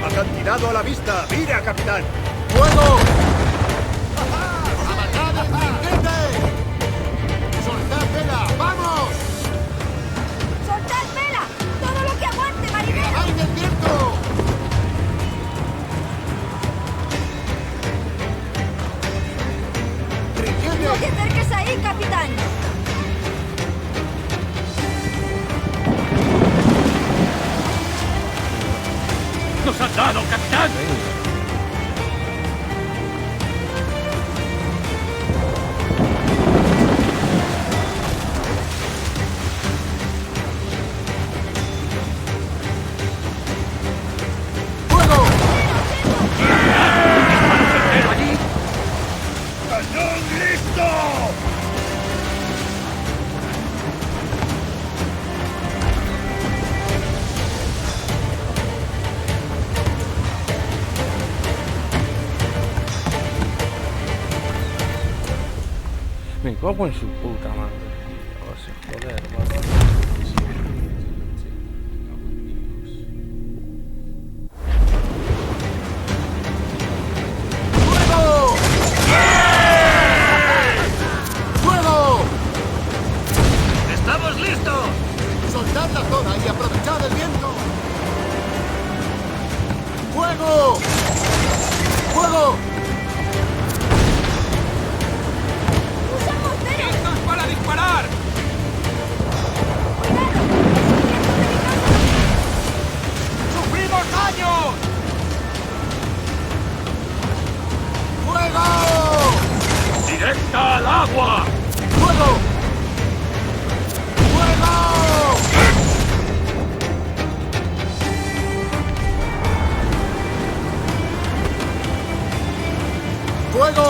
¡Acantilado a la vista! ¡Mira, capitán! ¡Fuego! ¡Abatad el trinquete! ¡Soltad vela! ¡Vamos! ¡Soltad vela! ¡Todo lo que aguante, marinero! ¡Ay del viento! ¡Trinquete! ¡No te acerques ahí, capitán! ¡Nos han dado, capitán! ¡Fuego! ¡Cañón listo! Me cago en su puta madre. O sea, joder, vale. ¡Fuego! ¡Fuego! ¡Estamos listos! ¡Soltad la zona y aprovechad el viento! ¡Fuego! ¡Fuego! ¡Listos para disparar! ¡Sufrimos daños! ¡Fuego! ¡Directa al agua! ¡Fuego! ¡Fuego! ¡Fuego!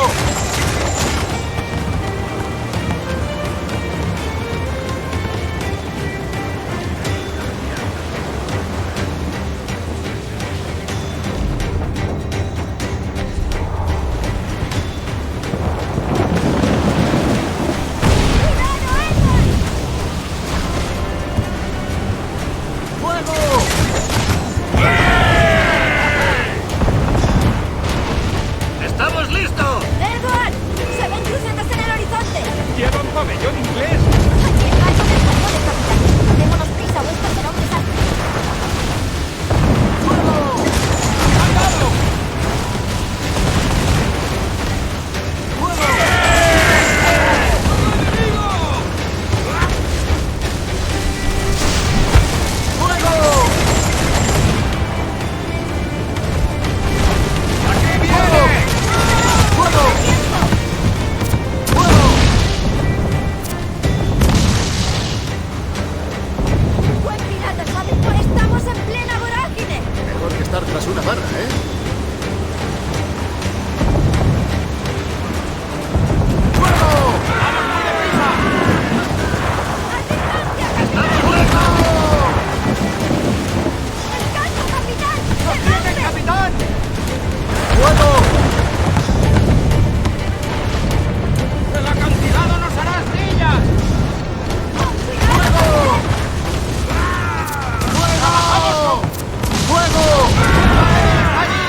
¡Estamos listos! ¡Edward! ¡Se ven crucetas en el horizonte! ¡Lleva un pabellón inglés! ¡Aquí el barco de españoles, capitán! ¡Démonos prisa o esto será un desastre! ¡Buen pirata, ¿sabes? Pues estamos en plena vorágine. Mejor que estar tras una barra, ¿eh? ¡Capitán! ¡Fuego! ¡El acantilado nos hará astillas! ¡Fuego! ¡Fuego! ¡Fuego! ¡Allí!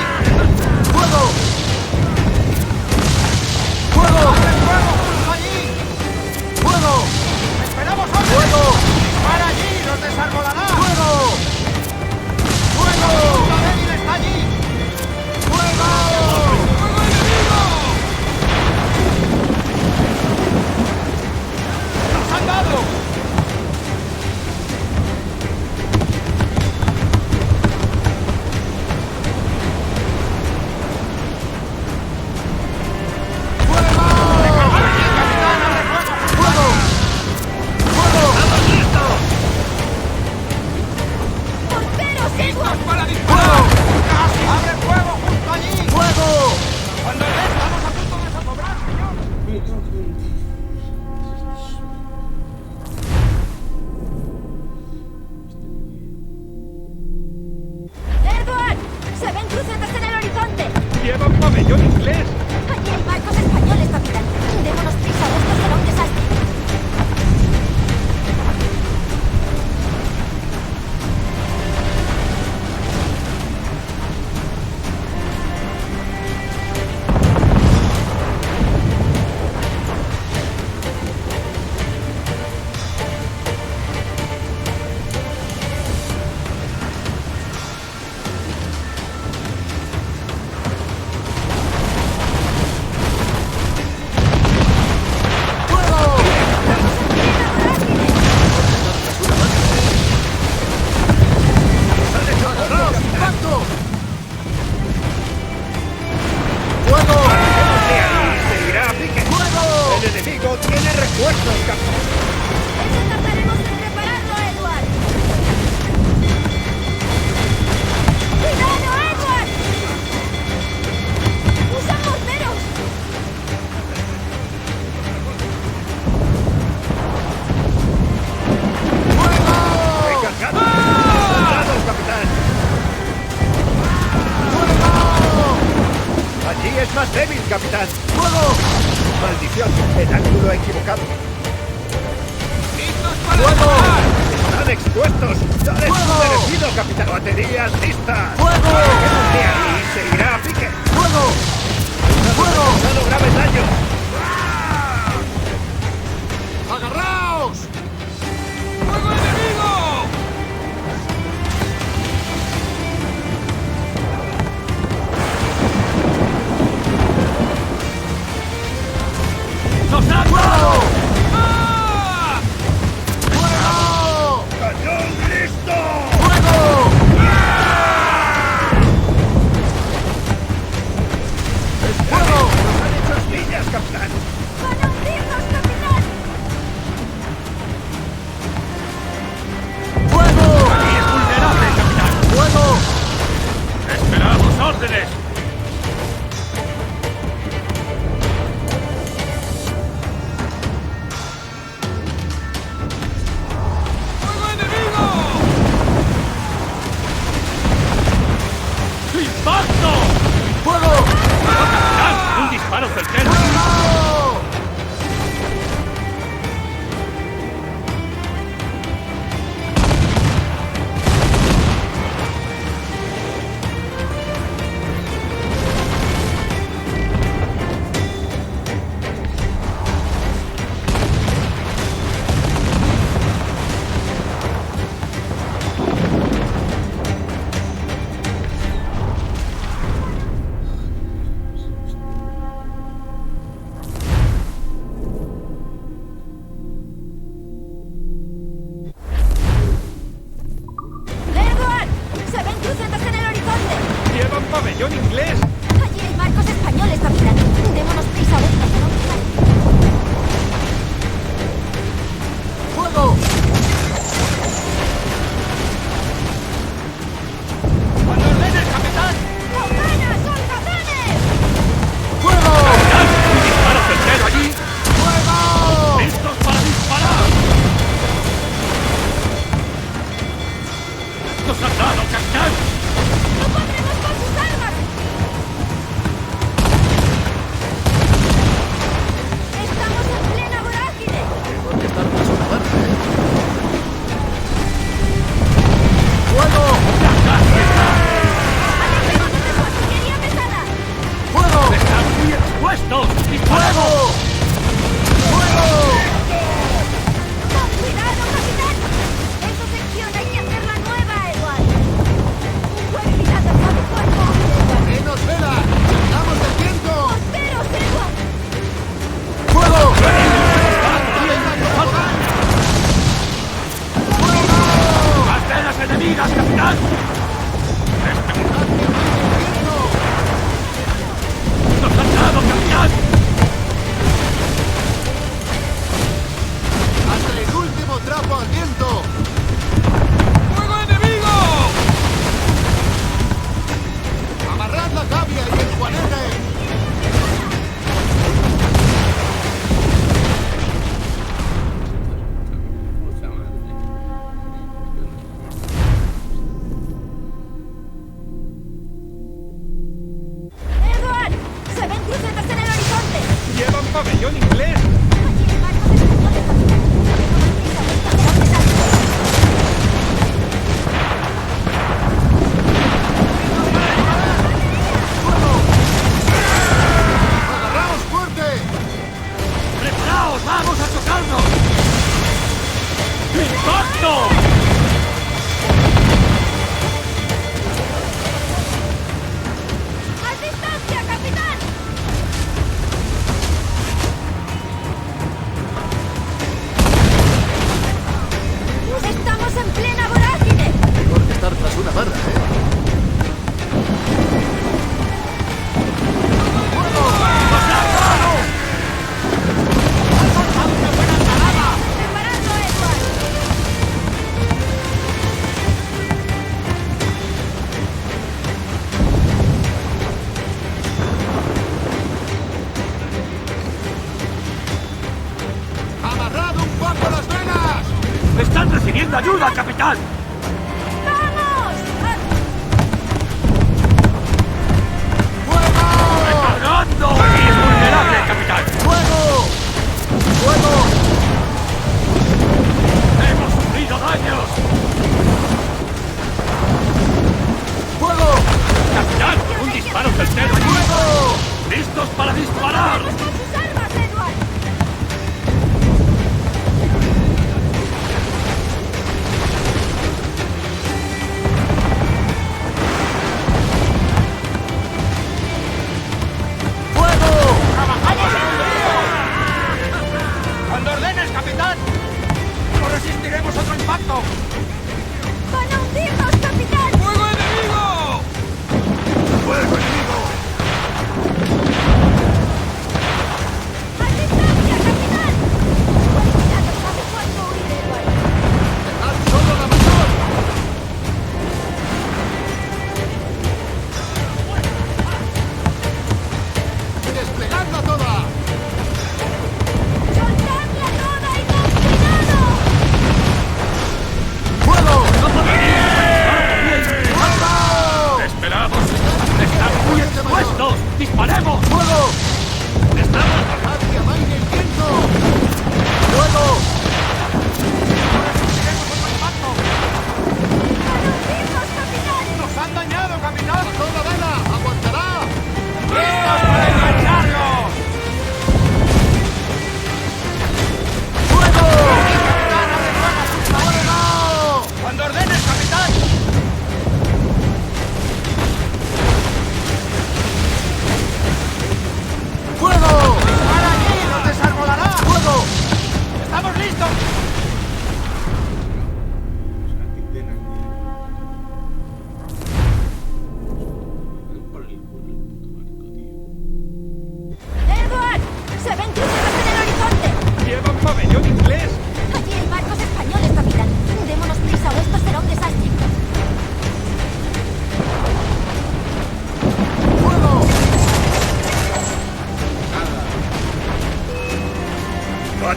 es más débil, capitán. ¡Fuego! ¡Maldición! El ángulo equivocado. ¡Fuego! ¡Están expuestos! ¡Dale su merecido, capitán! ¡Baterías listas! ¡Fuego! ¡Quédate ahí! ¡Se irá a pique! ¡Fuego! ¡Fuego! ¡Ha dado graves daños! ¡Agarraos! ¡Fuego enemigo! ¡Nos ha ¡Fuego! ¡Ah! ¡Fuego! ¡Cañón listo! ¡Fuego! ¡Fuego! ¡Nos han hecho astillas, capitán! ¡Van a hundirnos, capitán! ¡Fuego! Aquí es vulnerable, capitán! ¡Fuego! ¡Esperamos órdenes! ¡Fuego enemigo! ¡Impacto! ¡Fuego! ¡Capitán! ¡Un disparo certero! ¡Fuego! ¡Edward! ¡Se ven crucetas en el horizonte! ¡Llevan pabellón inglés! Allí hay barcos españoles, capitán. Démonos prisa, vuestra fenómena. ¡Fuego! ¡Cuando ordenes, capitán! ¡Campanas, holgazanes! ¡Fuego! ¡Capitán! ¡Un disparo certero allí! ¡Fuego! ¡Listos para disparar! ¡Nos han dado, capitán! ¡No podremos con sus armas! ¡Estamos en plena vorágine! Mejor que estar tras una barra, ¿eh? ¡Fuego! ¡Alejémonos de su artillería pesada! ¡Fuego! ¡Están muy expuestos! ¡Fuego! ¡Disparamos! ¡Fuego! ¡Con cuidado, capitán! Esa sección hay que hacerla nueva, Edward. Un buen pirata sabe cuerpo. ¡Menos vela! ¡Damos del viento! ¡Costeros, Edward! ¡Fuego! ¡Más velas enemigas, capitán! ¡Nos han dado, capitán! ¡Hasta el último trapo al viento! ¡Fuego enemigo! ¡Amarrad la cavia y el juanete! ¡Edward! ¡Se ven crucetas en el horizonte! ¡Llevan pabellón inglés! Allí hay barcos españoles, capitán. Démonos prisa, vuestra fenómena. ¡Agarraos fuerte! ¡Preparaos! ¡Vamos a chocarnos! ¡Impacto! ¡A distancia, capitán! ¡Estamos en plena vorágine! Mejor que estar tras una barra, ¿eh? ¡Preparando, Edward! ¡Amarrad un poco las velas! ¡Están recibiendo ayuda, capitán! ¡Vamos! ¡Fuego! ¡Recargad!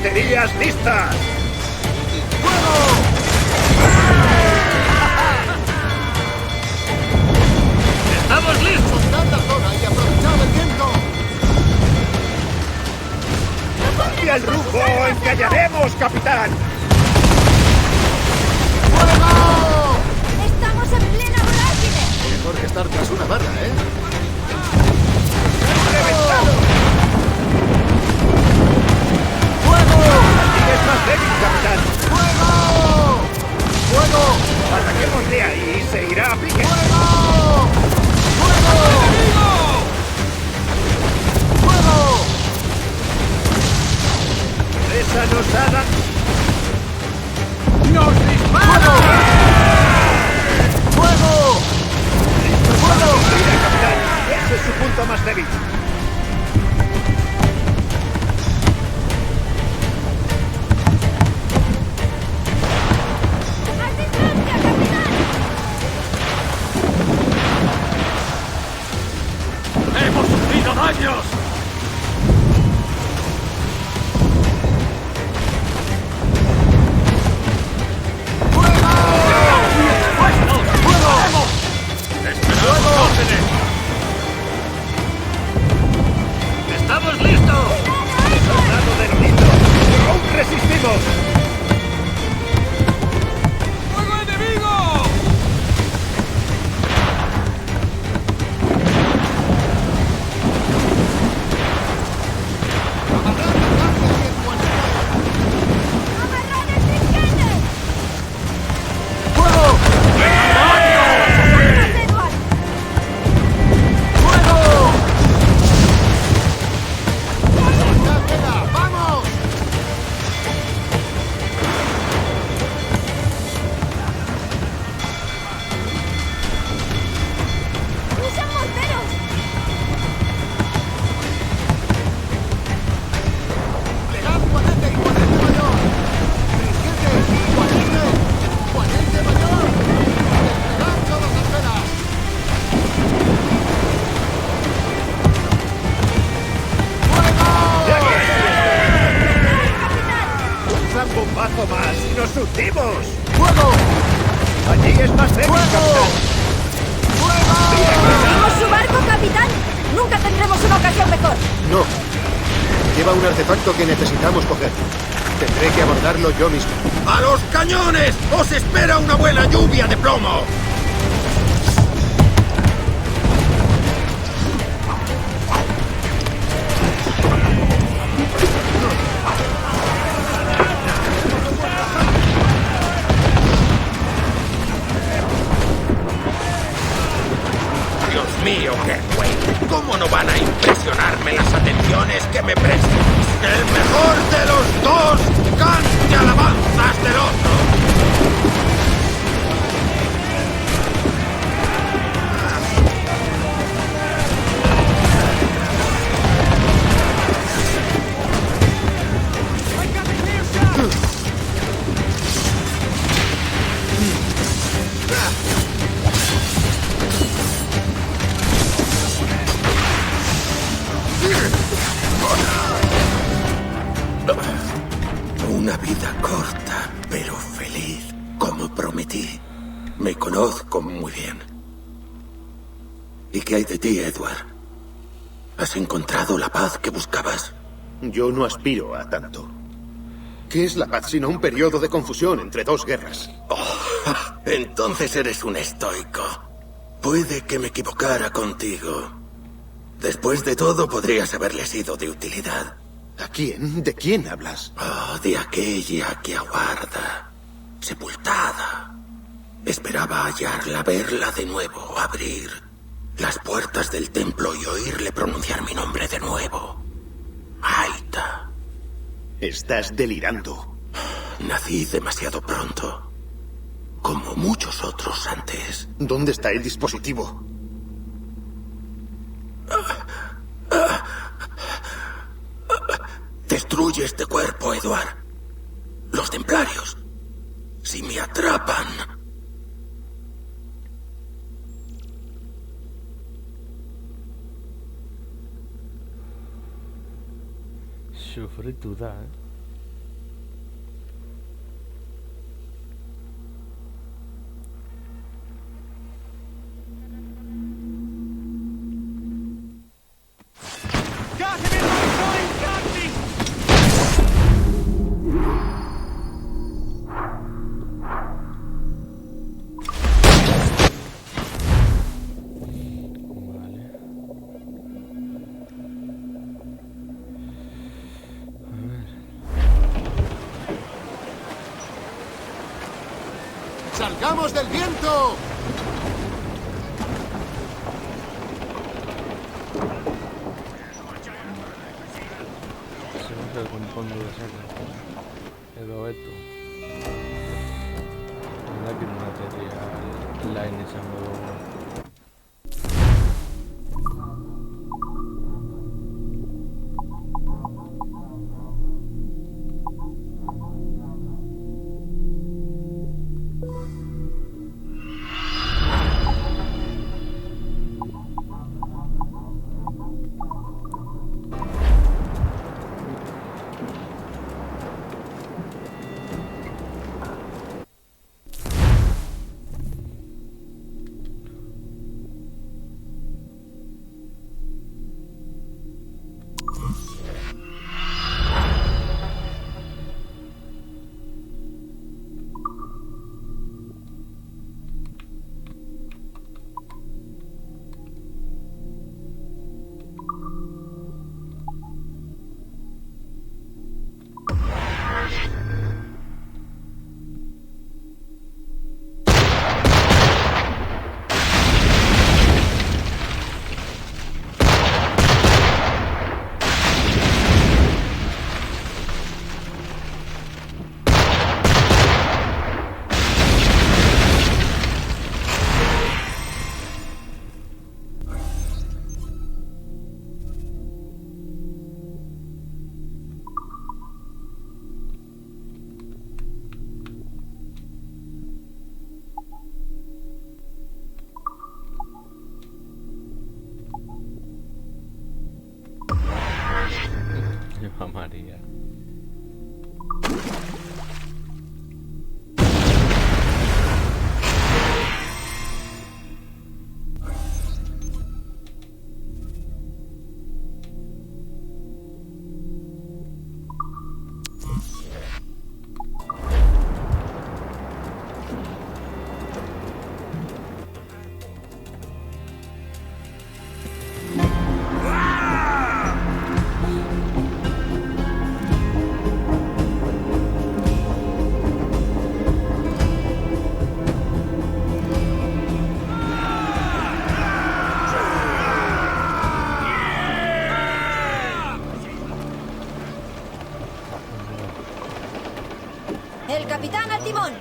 ¡Baterías listas! ¡Estamos listos! ¡Soltad la zona y aprovechad el viento! ¡Hacia el rumbo! ¡Encallaremos, capitán! ¡Fuego! ¡Estamos en plena vorágine! Mejor que estar tras una barra, ¿eh? ¡Reventado! ¡Fuego! ¡Aquí es más débil, capitán! ¡Fuego! ¡Fuego! Ataquemos de ahí y se irá a pique. ¡Fuego! ¡Fuego! ¡Fuego! ¡Esa nos haga! ¡Nos disparan! ¡Fuego! ¡Fuego! ¡Mira, capitán! Ese es su punto más débil. ¡Hemos sufrido daños! ¡Estamos listos! ¡Soldado de Lolito! ¡Aún resistimos! ¡Fuego enemigo! ¡Fuego! ¡Vamos! ¡Usan morteros! ¡Plegad 40 y 40 mayor! ¡Trinquete! ¡40! ¡40 mayor! ¡Desplegad todas las velas! ¡Un gran bombazo más y nos hundimos! ¡Fuego! Allí es más débil, capitán. ¡Conseguimos su barco, capitán! ¡Nunca tendremos una ocasión mejor! No. Lleva un artefacto que necesitamos coger. Tendré que abordarlo yo mismo. ¡A los cañones! ¡Os espera una buena lluvia de plomo! Dios mío, qué güey. ¿Cómo no van a impresionarme las atenciones que me prestan? El mejor de los dos cante alabanzas del otro. Una vida corta, pero feliz, como prometí. Me conozco muy bien. ¿Y qué hay de ti, Edward? ¿Has encontrado la paz que buscabas? Yo no aspiro a tanto. ¿Qué es la paz sino un periodo de confusión entre dos guerras? Oh, entonces eres un estoico. Puede que me equivocara contigo. Después de todo, podrías haberle sido de utilidad. ¿A quién? ¿De quién hablas? Oh, de aquella que aguarda, sepultada. Esperaba hallarla, verla de nuevo, abrir las puertas del templo y oírle pronunciar mi nombre de nuevo. Aita. Estás delirando. Nací demasiado pronto, como muchos otros antes. ¿Dónde está el dispositivo? Destruye este cuerpo, Edward. Los templarios, si me atrapan... Sufrir tu da, ¡Salgamos del viento! Segundo konpondu dezake. Edo beto. Aldakit material lain izango dugu. Eva María. ¡El capitán al timón!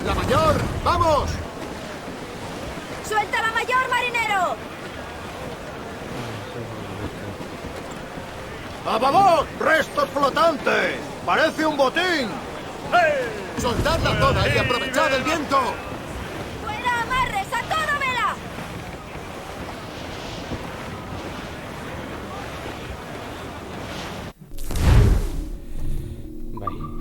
¡La mayor! ¡Vamos! ¡Suelta la mayor, marinero! ¡A babor! ¡Restos flotantes! ¡Parece un botín! ¡Soltad la toda y aprovechad el viento! ¡Fuera amarres! ¡A toda vela! Bye.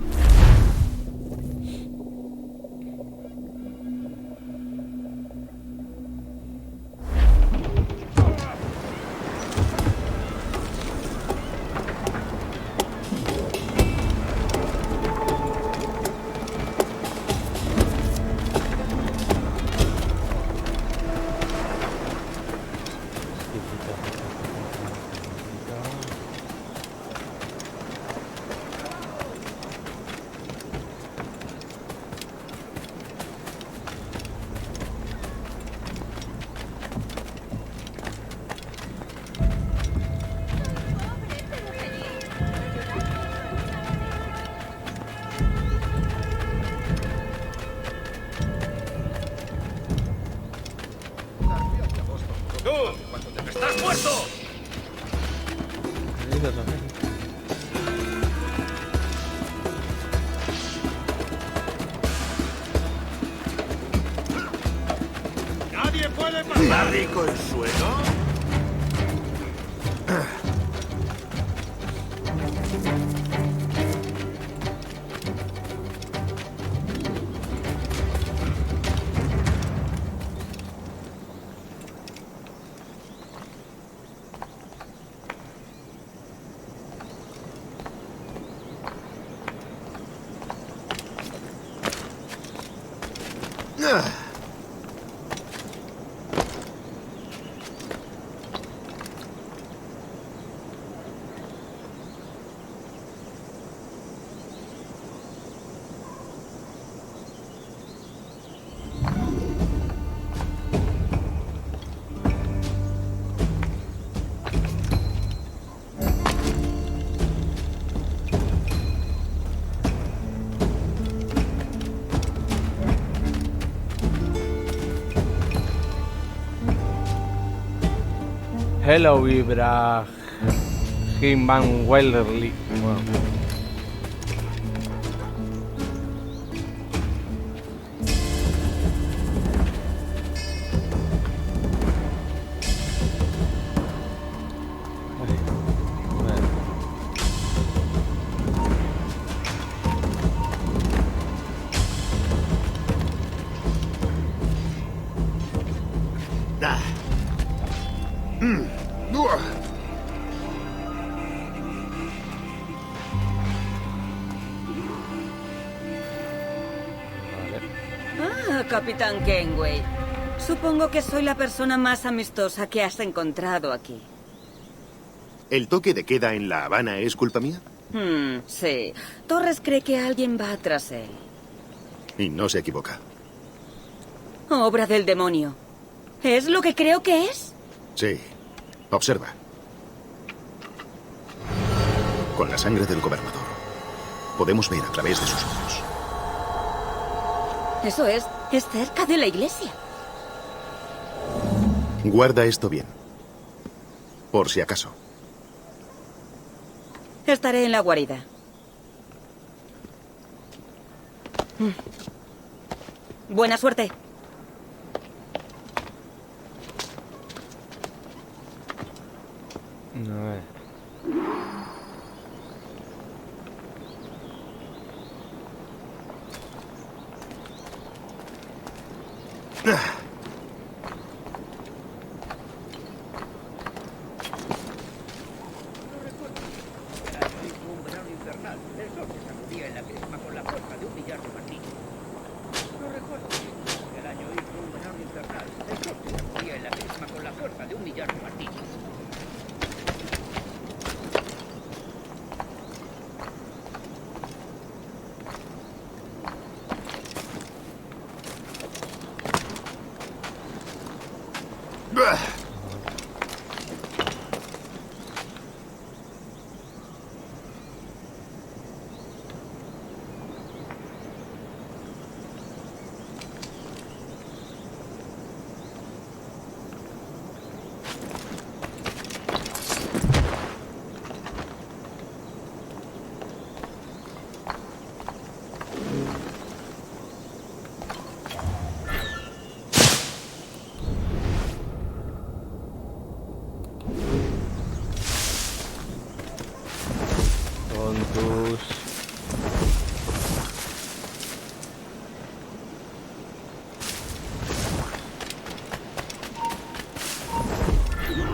¡Estás muerto! ¡Nadie puede pasar! ¿Está rico el suelo? Hello, Ibrahim Van Wellerly. Bueno. Ah, Capitán Kenway. Supongo que soy la persona más amistosa que has encontrado aquí. ¿El toque de queda en La Habana es culpa mía? Sí. Torres cree que alguien va tras él. Y no se equivoca. Obra del demonio. ¿Es lo que creo que es? Sí. Observa. Con la sangre del gobernador, podemos ver a través de sus ojos. Eso es cerca de la iglesia. Guarda esto bien. Por si acaso. Estaré en la guarida. Buena suerte. No.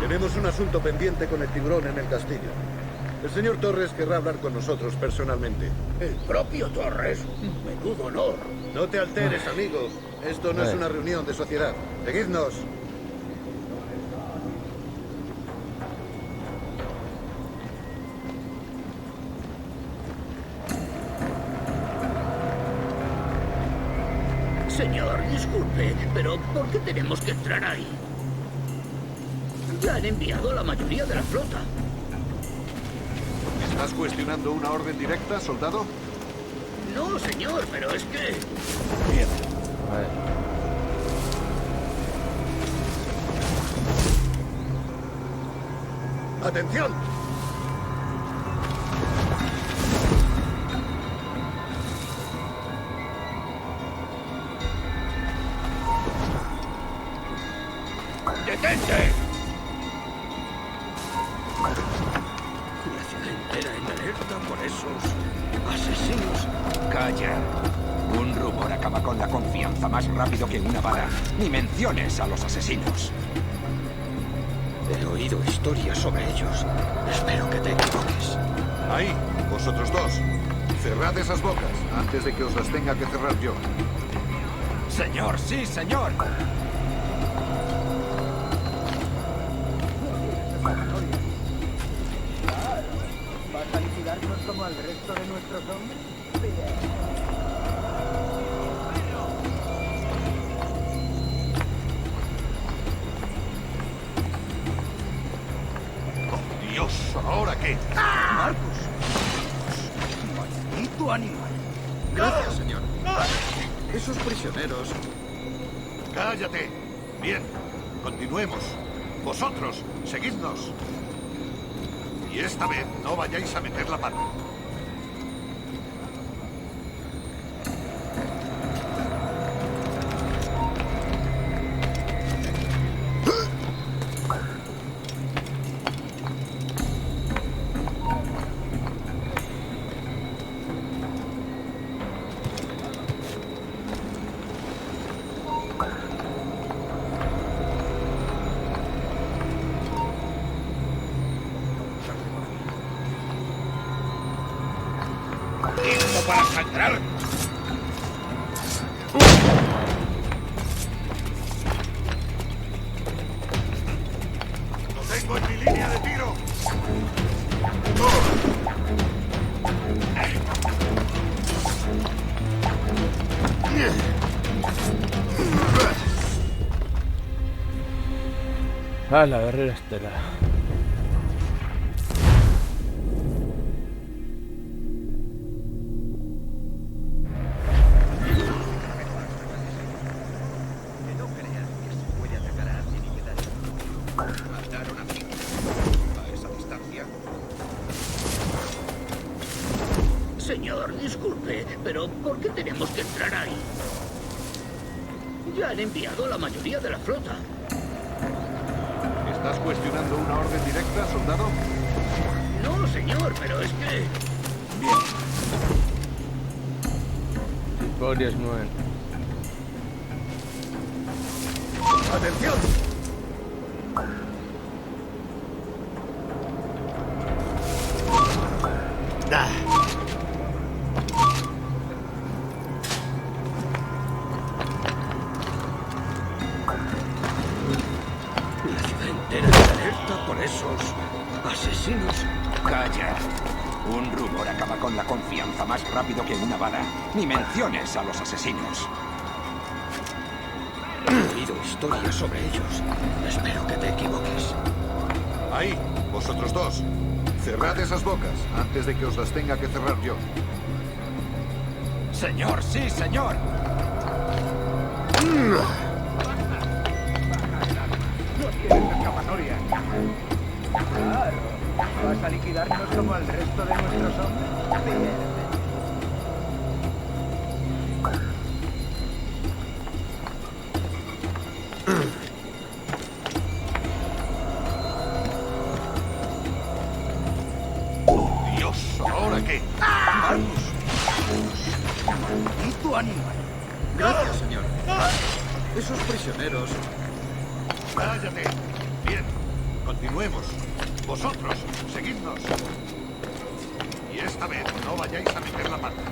Tenemos un asunto pendiente con el tiburón en el castillo. El señor Torres querrá hablar con nosotros personalmente. ¿El propio Torres? Menudo honor. No te alteres, amigo. Esto no es una reunión de sociedad. Seguidnos. Señor, disculpe, pero ¿por qué tenemos que entrar ahí? Ya han enviado a la mayoría de la flota. ¿Estás cuestionando una orden directa, soldado? No, señor, pero es que... Bien. ¡Atención! ¡Detente! La ciudad entera en alerta por esos asesinos. Calla. Un rumor acaba con la confianza más rápido que una vara. Ni menciones a los asesinos. He oído historias sobre ellos. Espero que te equivoques. Ahí, vosotros dos. Cerrad esas bocas antes de que os las tenga que cerrar yo. Señor, sí, señor. ¿Vas a liquidarnos como al resto de nuestros hombres? Dios, ¿ahora qué? ¡Marcus! ¡Maldito animal! Gracias, señor. Esos prisioneros... ¡Cállate! Bien, continuemos. Vosotros, seguidnos. Y esta vez no vayáis a meter la pata. ¿Tiempo para sangrar? ¡Lo tengo en mi línea de tiro! Ah, la guerrera estelar. Señor, disculpe, pero ¿por qué tenemos que entrar ahí? Ya han enviado a la mayoría de la flota. ¿Estás cuestionando una orden directa, soldado? No, señor, pero es que... Victorious 9. ¡Atención! La ciudad entera está alerta por esos asesinos. Calla. Un rumor acaba con la confianza más rápido que una bala. Ni menciones a los asesinos. He oído historias sobre ellos. Espero que te equivoques. Ahí, vosotros dos. Cerrad esas bocas antes de que os las tenga que cerrar yo. Señor, sí, señor. ¡No tienes escapatoria! ¡Claro! ¿Vas a liquidarnos como al resto de nuestros hombres? Bien. Dios, ¿ahora qué? ¡Marcus! ¡Maldito animal! Gracias, señor. Esos prisioneros... ¡Cállate! Bien, continuemos. Vosotros, seguidnos. Y esta vez no vayáis a meter la pata.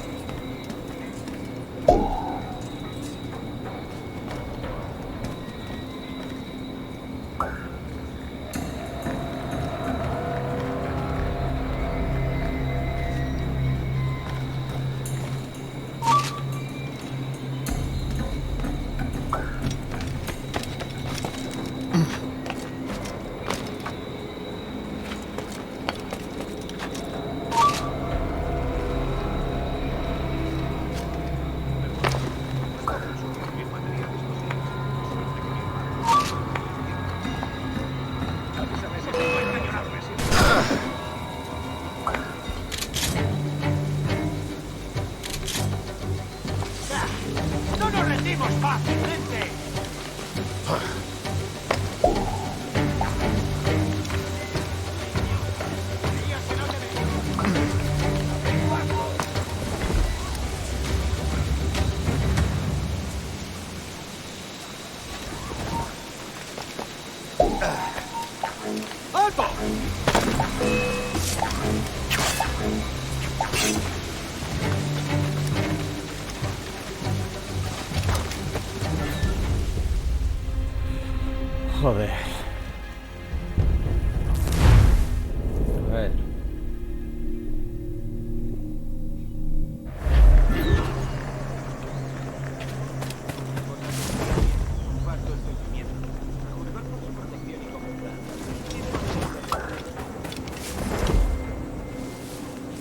¡No nos rendimos fácilmente! ¡Alto! Joder. A ver.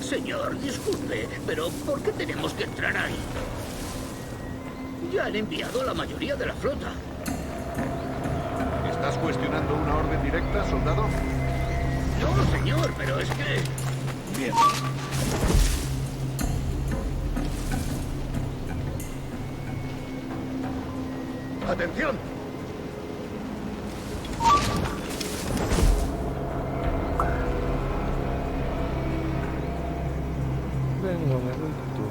Señor, disculpe, pero ¿por qué tenemos que entrar ahí? Ya han enviado a la mayoría de la flota. ¿Estás cuestionando una orden directa, soldado? No, señor, pero es que... Bien. ¡Atención! Vengo, me voy tú.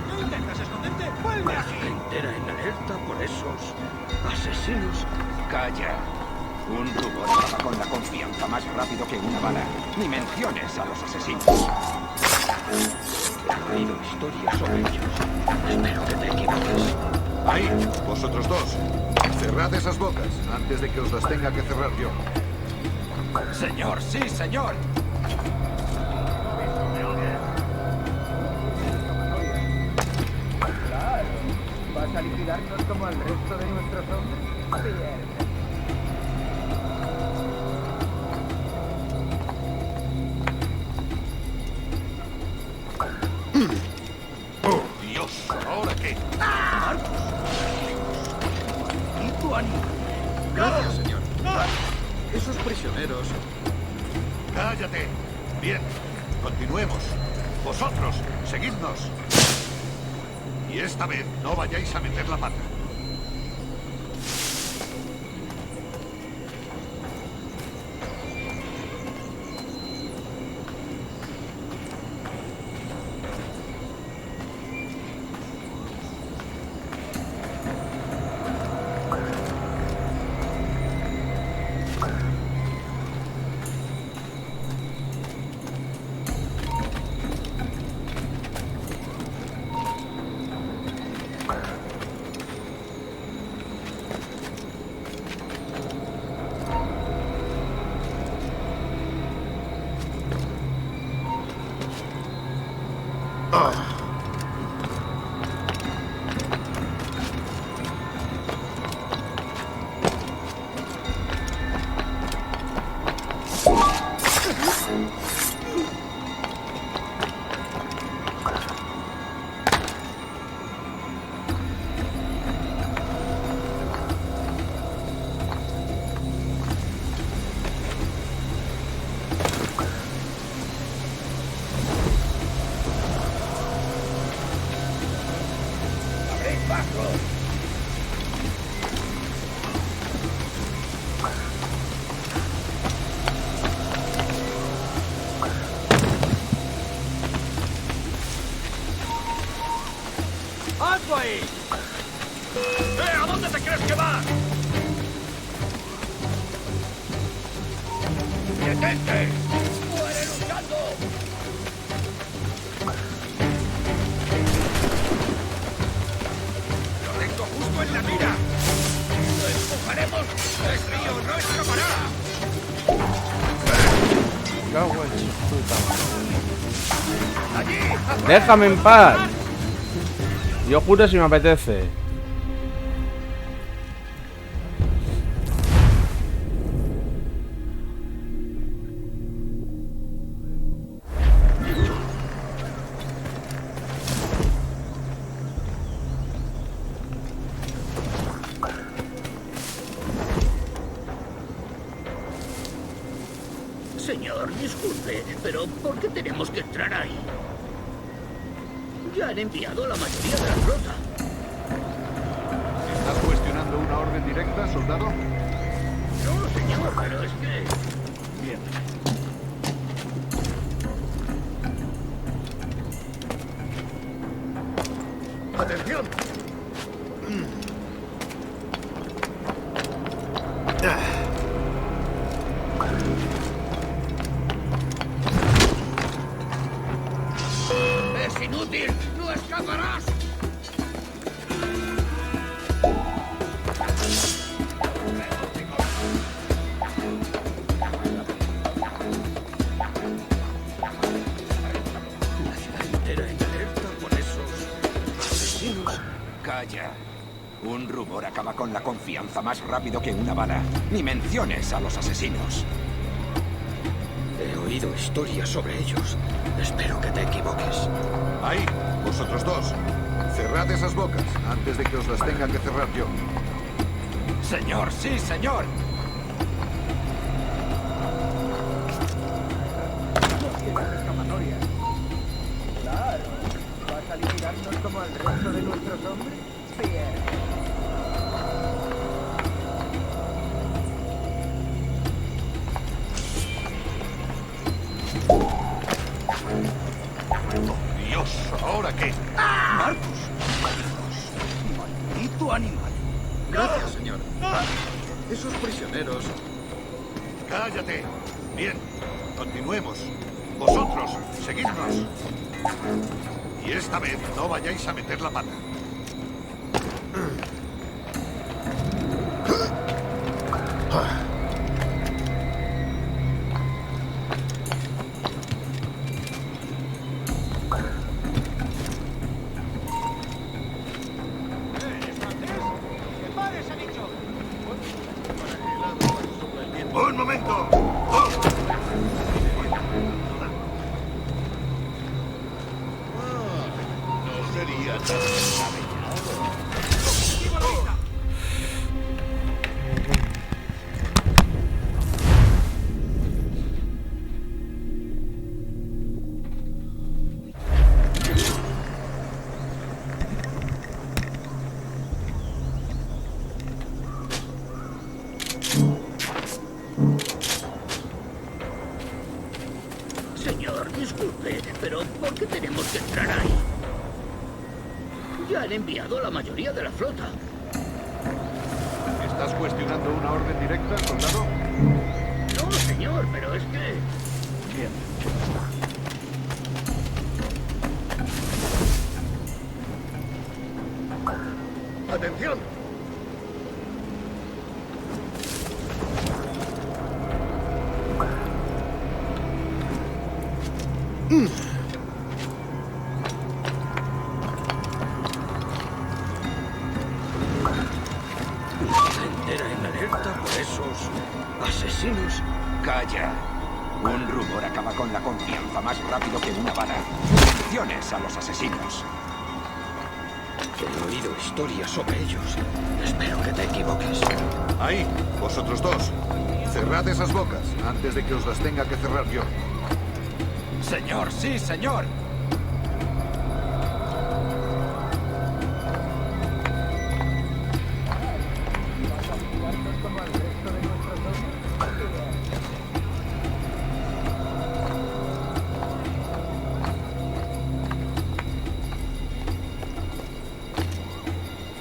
¿No intentas esconderte? ¡Vuelve aquí! Entera en alerta por esos asesinos. Calla. Un rumor acaba con la confianza más rápido que una bala. Ni menciones a los asesinos. He oído historias sobre ellos. Espero que te equivoques. Ahí, vosotros dos. Cerrad esas bocas antes de que os las tenga que cerrar yo. Señor, sí, señor. Claro. ¿Vas a liquidarnos como al resto de nuestros hombres? Bien. ¡Oh, Dios! ¿Ahora qué? ¿Y tu ánimo? Gracias, señor. Esos prisioneros... ¡Cállate! Bien, continuemos. Vosotros, seguidnos. Y esta vez no vayáis a meter la pata. ¡Alto ahí! ¿A dónde te crees que vas? ¡Detente! ¡Muere luchando! ¡Lo tengo justo en la mira! ¡Lo empujaremos! ¡Es mío! ¡No escapará! Cago en su puta madre. ¡Allí! ¡Déjame en paz! Yo juro si me apetece. Señor, disculpe, pero ¿por qué tenemos que entrar ahí? Ya han enviado a la mayoría de la flota. ¿Estás cuestionando una orden directa, soldado? No, señor, pero es que... Bien. ¡Atención! ¡Es inútil! ¡No escaparás! asesinos. Calla. Un rumor acaba con la confianza más rápido que una bala. Ni menciones a los asesinos. He oído historias sobre ellos. Espero que te equivoques. Ahí, vosotros dos. Cerrad esas bocas antes de que os las tenga que cerrar yo. Señor, sí, señor. Claro. ¿Vas a liquidarnos como al resto de nuestros hombres? Bien. Dios, ¿ahora qué? ¡Marcus! ¡Maldito animal! Gracias, señor. Esos prisioneros... ¡Cállate! Bien, continuemos. Vosotros, seguidnos. Y esta vez no vayáis a meter la pata. ¡Un momento! No sería tan descabellado. Señor, disculpe, pero ¿por qué tenemos que entrar ahí? Ya han enviado a la mayoría de la flota. ¿Estás cuestionando una orden directa, soldado? No, señor, pero es que... Bien. ¡Atención! Entera en alerta por esos asesinos. Calla. Un rumor acaba con la confianza más rápido que una bala. Menciones a los asesinos. He oído historias sobre ellos. Espero que te equivoques. Ahí, vosotros dos. Cerrad esas bocas antes de que os las tenga que cerrar yo. Señor, sí, señor. Como al resto de nuestros hombres.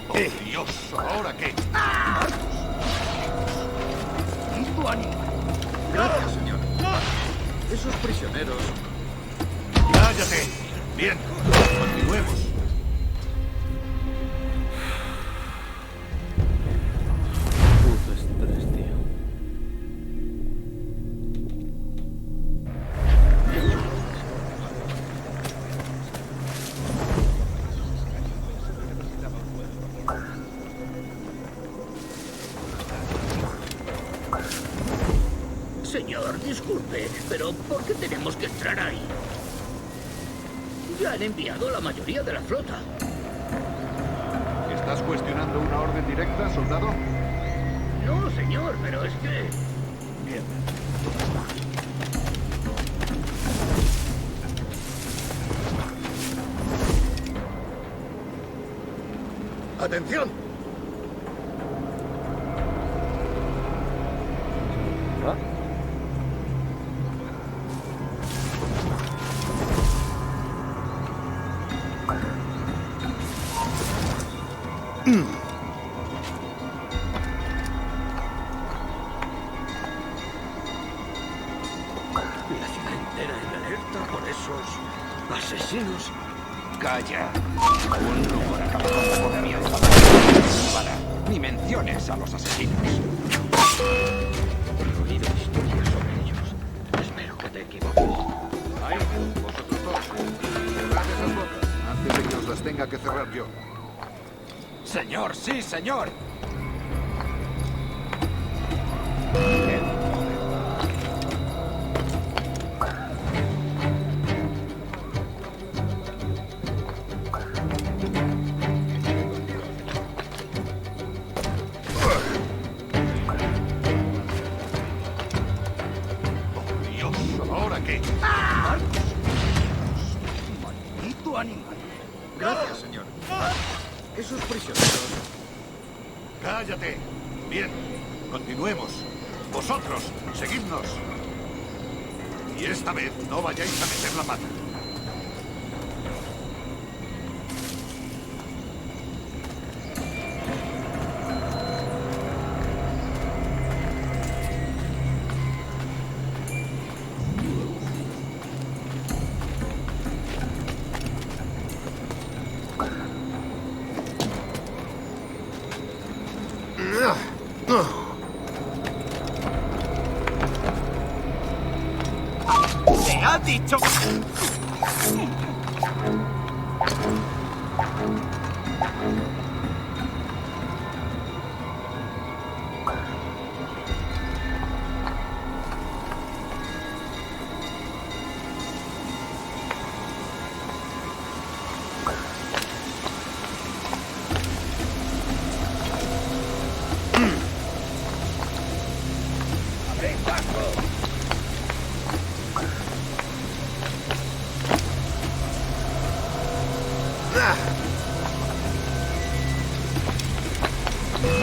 ¡Oh, Dios! ¿Ahora qué? ¡Maldito animal! Gracias, señor. Esos prisioneros... ¡Cállate! Bien, continuemos. Puto estrés, tío. Señor, disculpe, pero ¿por qué tenemos que entrar ahí? Ya han enviado a la mayoría de la flota. ¿Estás cuestionando una orden directa, soldado? No, señor, pero es que... Bien. ¡Atención! La ciudad entera en alerta por esos asesinos. Calla. Un rumor acaba con la confianza más rápido que una bala. Ni menciones a los asesinos. He oído historias sobre ellos. Espero que te equivoques. Ahí, vosotros dos. Cerrad esas bocas antes de que os las tenga que cerrar yo. Señor, sí, señor. Dios, ¿ahora qué? ¡Maldito animal! Gracias, señor. Esos prisioneros... ¡Cállate! Bien, continuemos. Vosotros, seguidnos. Y esta vez no vayáis a meter la pata. ¡Te ha dicho! ¡Abrid paso!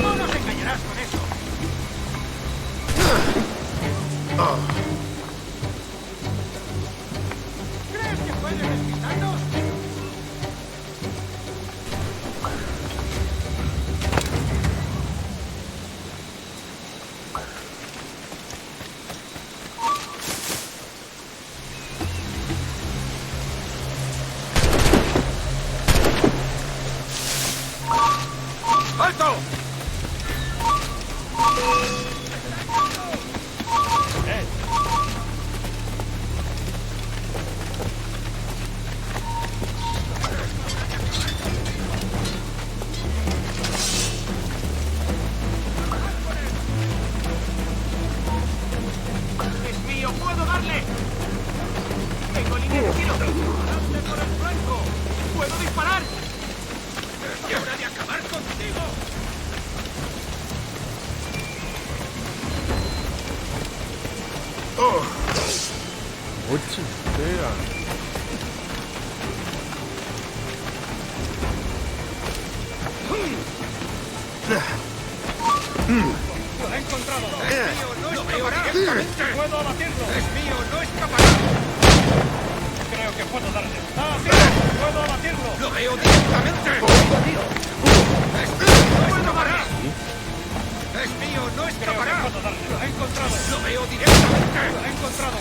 ¡No nos engañarás con eso! ¿Crees que puedes despistarnos? ¡Alto! ¡Es mío! ¡Puedo darle! ¡Tengo línea de tiro! ¡Adelante por el flanco! ¡Puedo disparar! ¡Es hora de acabar contigo! Uchi, espera. ¡Lo he encontrado! ¡Es mío! ¡No escapará! ¡Puedo abatirlo! ¡Es mío! ¡No escapará! Creo que puedo darle. ¡Ah, sí! ¡Puedo abatirlo! ¡Lo veo directamente! ¡Es mío! ¡No escapará! ¡Es mío! ¡No escapará! Puedo darle. ¡Lo he encontrado! ¡Lo veo directamente! ¡Lo he encontrado!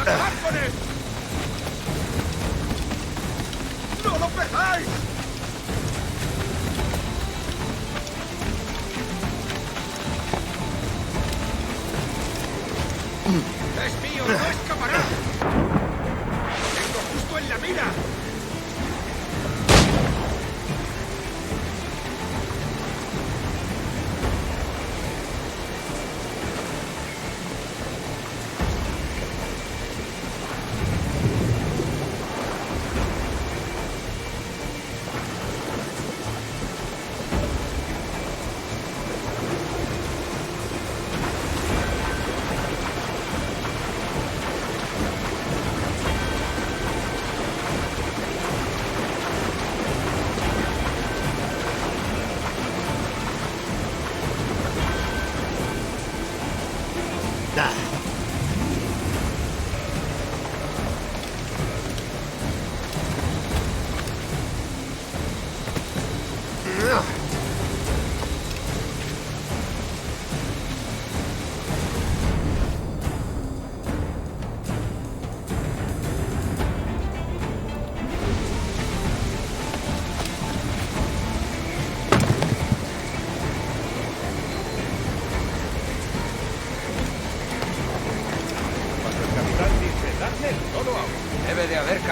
¡Acabad con él! ¡No lo perdáis! ¡Es mío! ¡No escapará! ¡Lo tengo justo en la mira!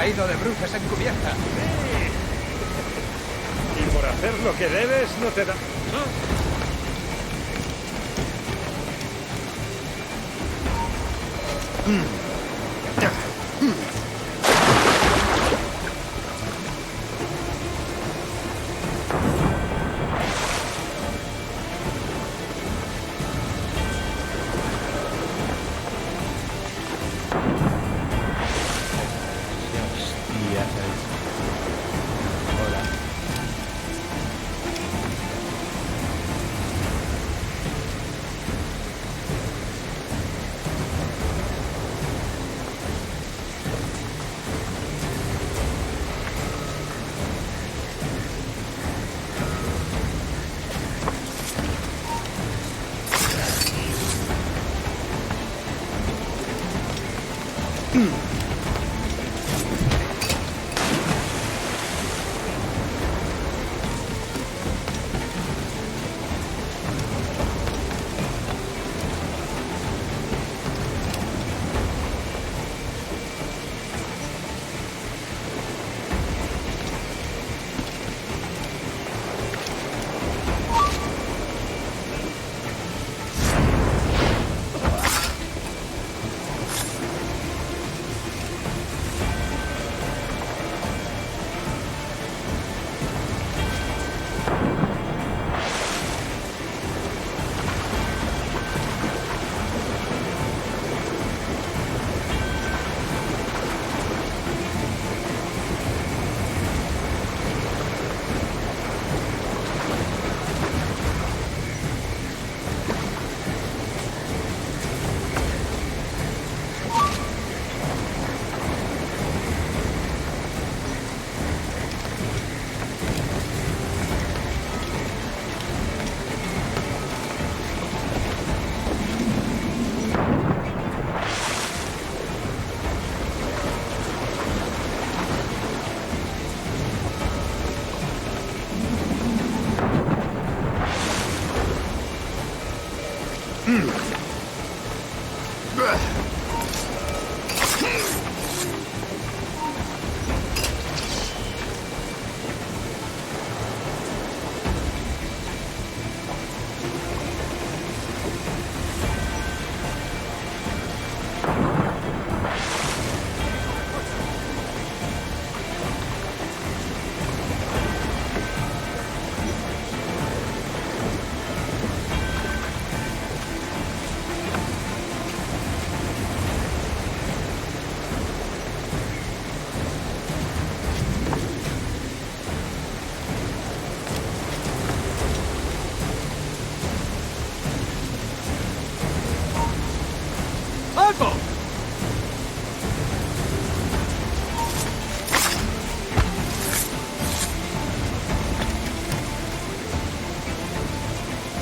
traído de bruces encubierta. Y por hacer lo que debes, no te da...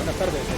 Buenas tardes.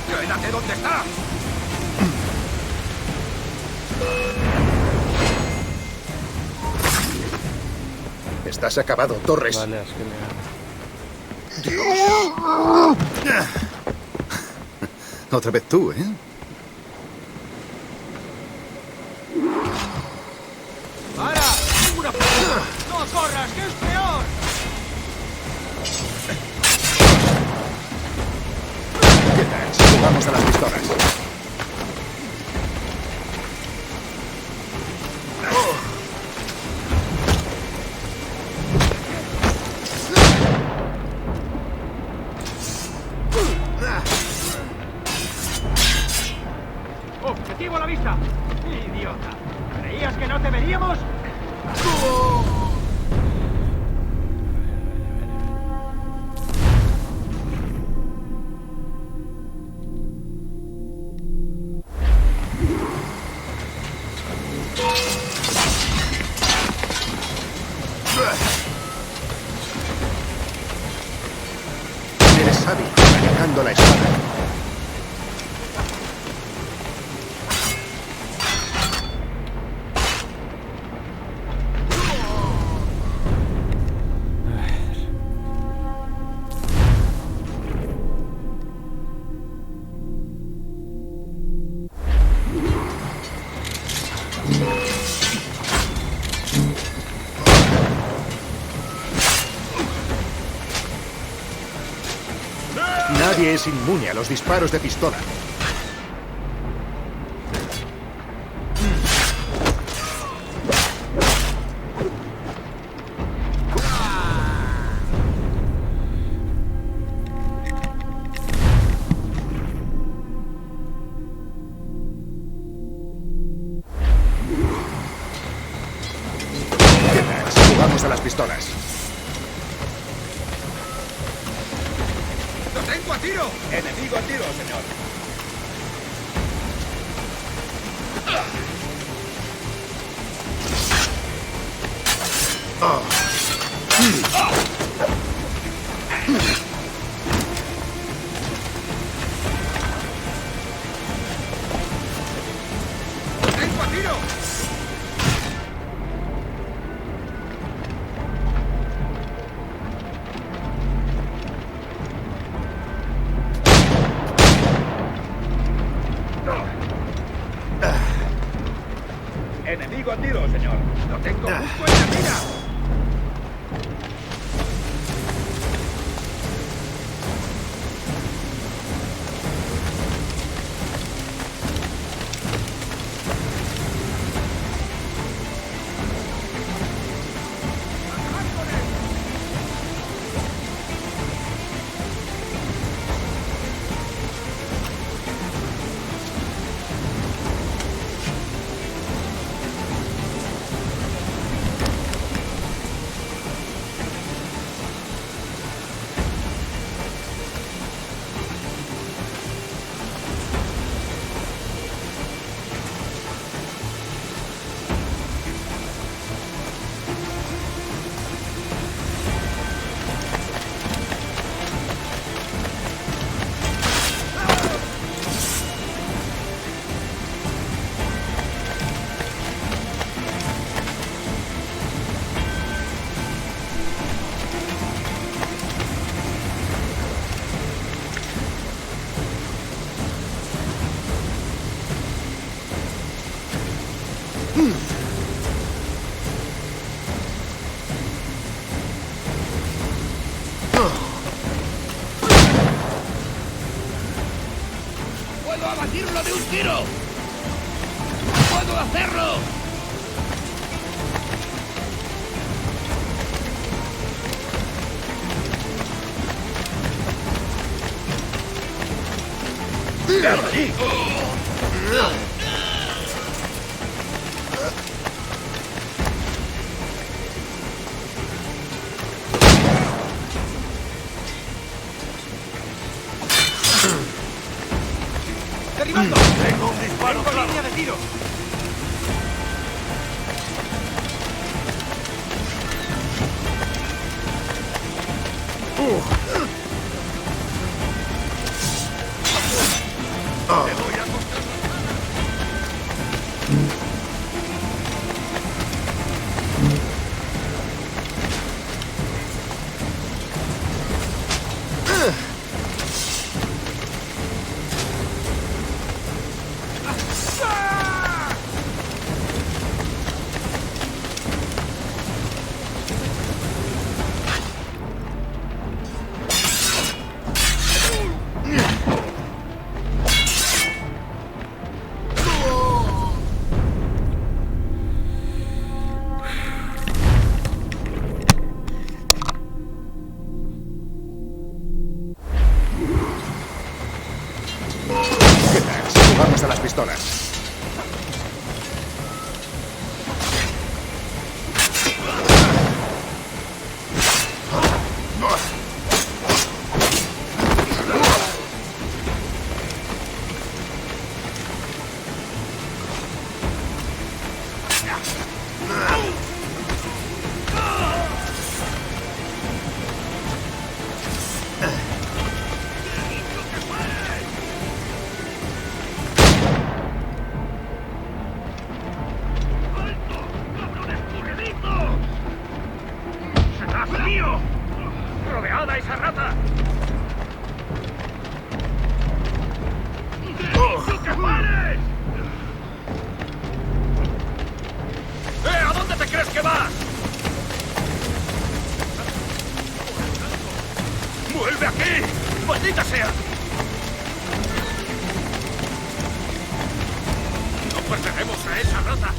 ¡Quédate donde estás! Estás acabado, Torres. Vale, es que me Dios. Otra vez tú, ¿eh? ¡Para! ¡Una p***! ¡No corras, que es peor! ¿Qué tal si jugamos a las pistolas? ¡Objetivo a la vista! ¡Idiota! ¿Creías que no te veríamos? Eres hábil manejando la espada. Nadie es inmune a los disparos de pistola. Jugamos a las pistolas. ¡Lo tengo a tiro! Enemigo a tiro, señor. ¡Lo tengo a tiro! Enemigo a tiro, señor. Lo tengo justo en la mira. ¡Puedo abatirlo de un tiro! ¡Puedo hacerlo! ¡Tíralo allí! ¡Derribando! Tengo un disparo claro. Línea de tiro. Te voy a costar. ¿Qué tal si jugamos a las pistolas? mío! ¡Rodeada esa rata! ¡Que pares! ¿A dónde te crees que vas? ¡Vuelve aquí! ¡Maldita sea! ¡No pertenecemos a esa raza!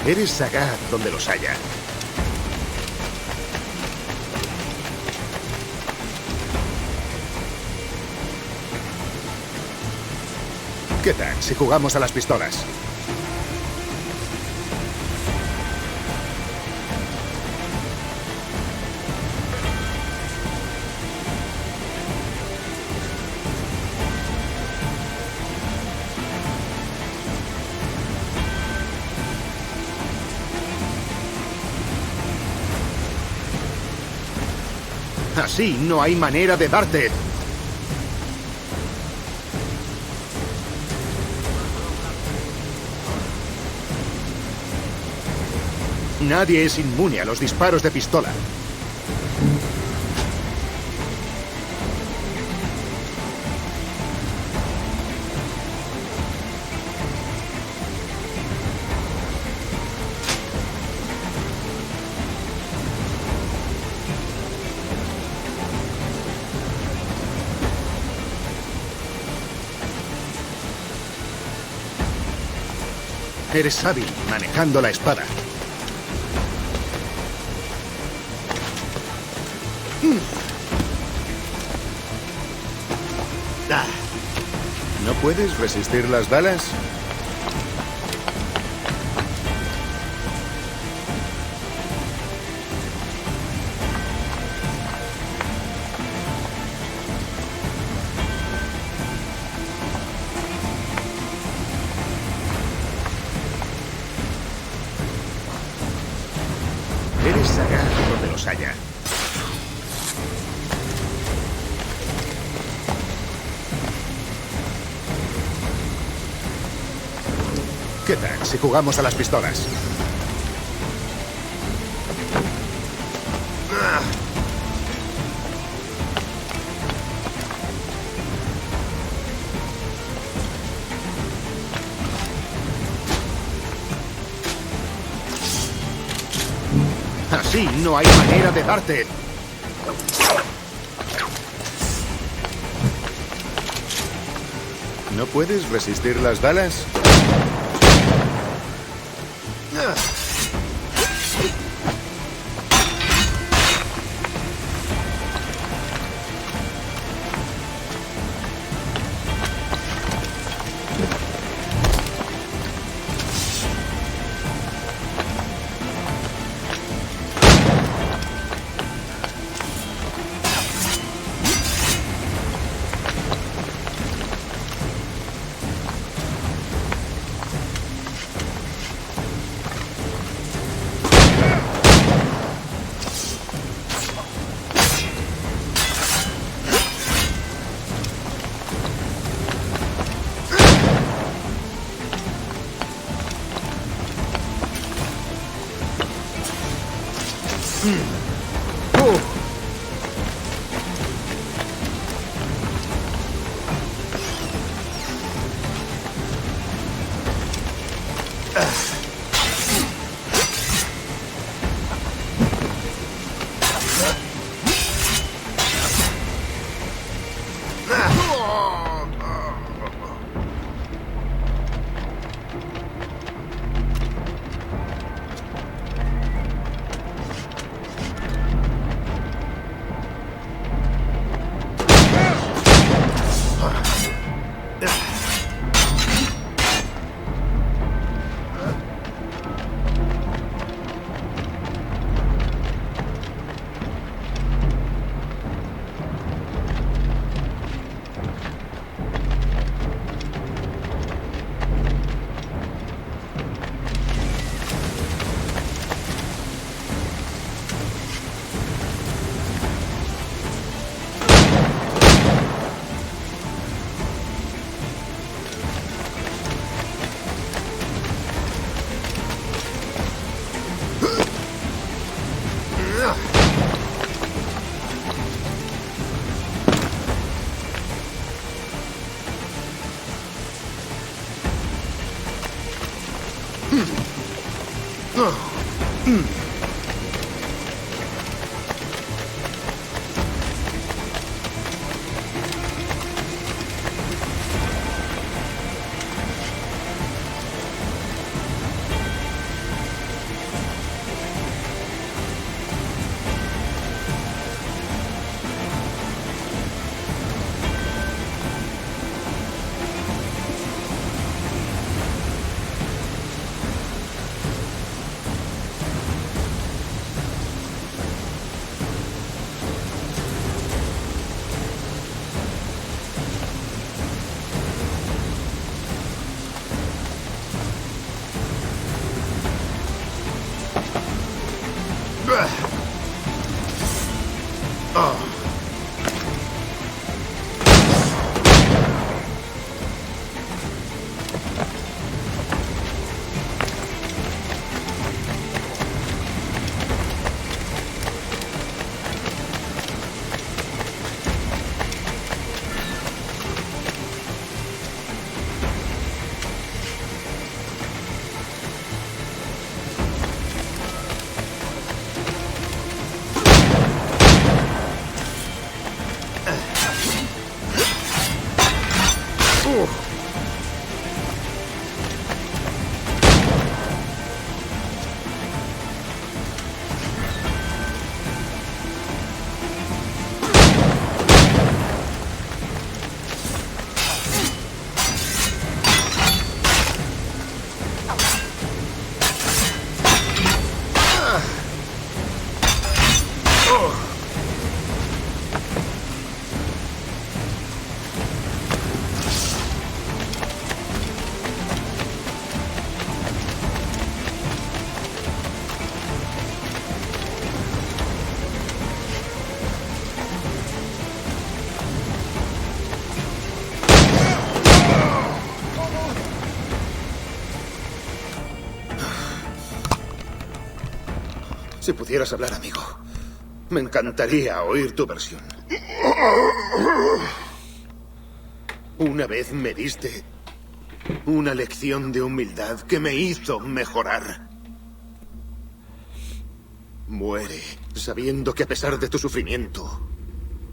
Eres sagaz donde los haya. ¿Qué tal si jugamos a las pistolas? Así no hay manera de darte. Nadie es inmune a los disparos de pistola. Eres hábil manejando la espada. ¿No puedes resistir las balas? Eres sagaz donde los haya. ¿Qué tal si jugamos a las pistolas? Así no hay manera de darte. ¿No puedes resistir las balas? Si pudieras hablar, amigo, me encantaría oír tu versión. Una vez me diste una lección de humildad que me hizo mejorar. Muere sabiendo que a pesar de tu sufrimiento,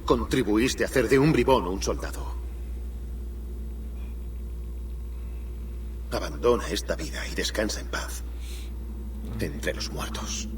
contribuiste a hacer de un bribón un soldado. Abandona esta vida y descansa en paz entre los muertos.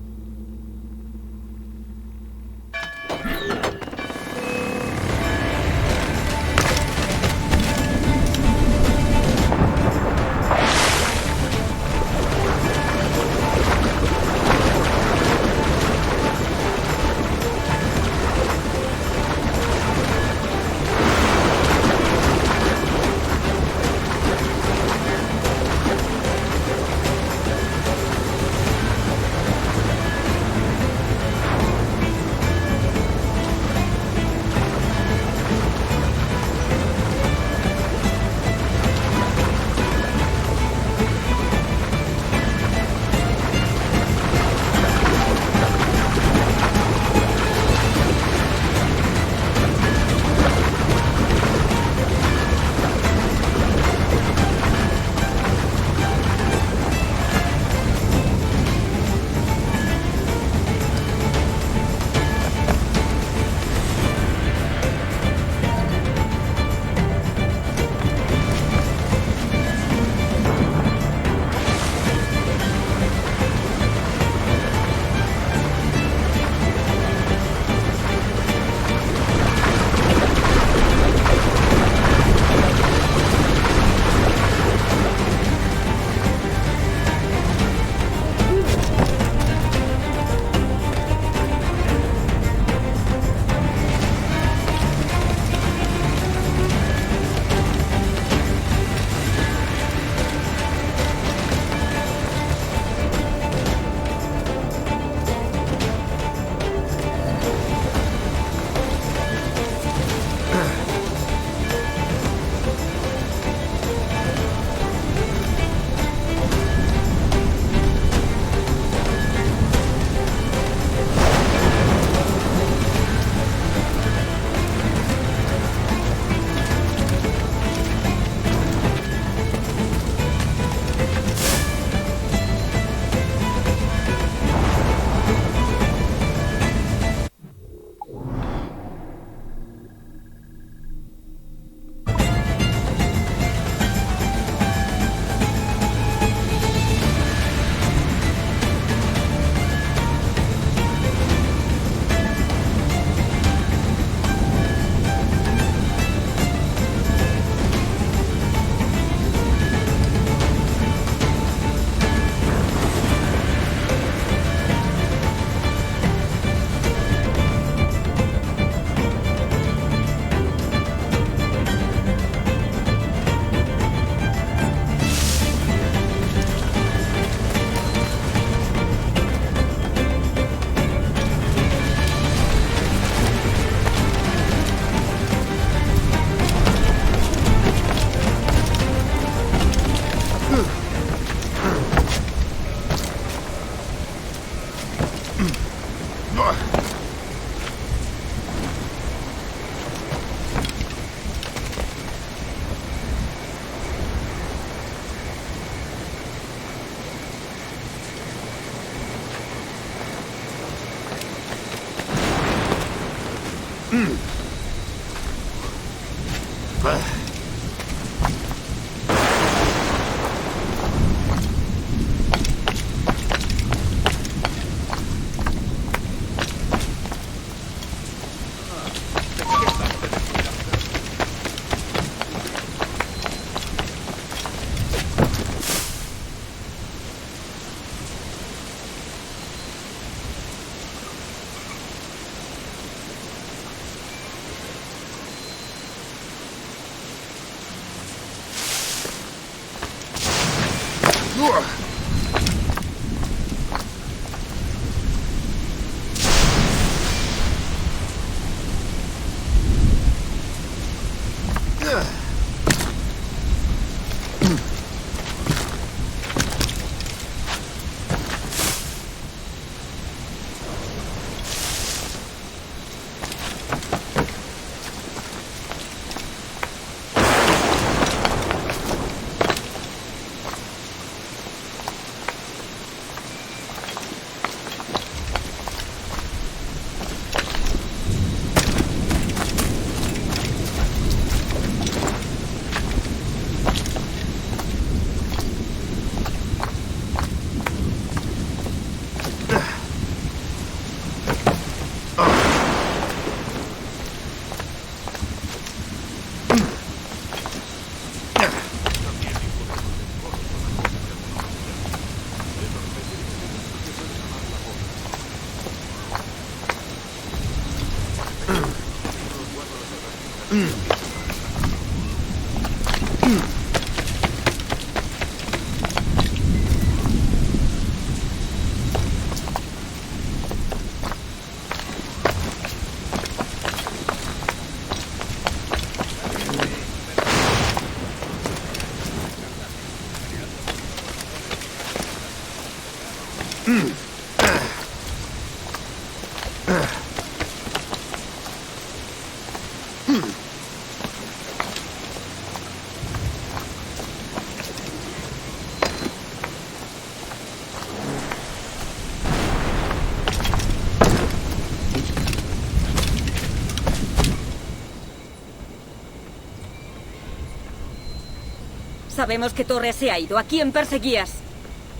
Sabemos que Torres se ha ido. ¿A quién perseguías?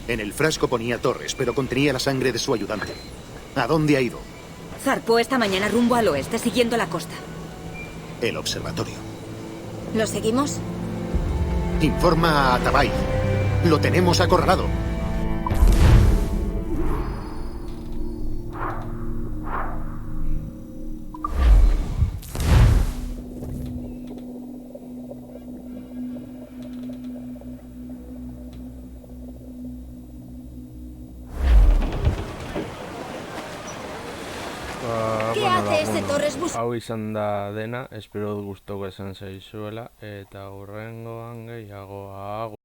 En el frasco ponía Torres, pero contenía la sangre de su ayudante. ¿A dónde ha ido? Zarpó esta mañana rumbo al oeste, siguiendo la costa. El observatorio. ¿Lo seguimos? Informa a Atabay. Lo tenemos acorralado. ¿Qué hace ese Torres Bus? Hau izan da dena, espero dut gustoko esan zaizuela, eta hurrengoan gehiago.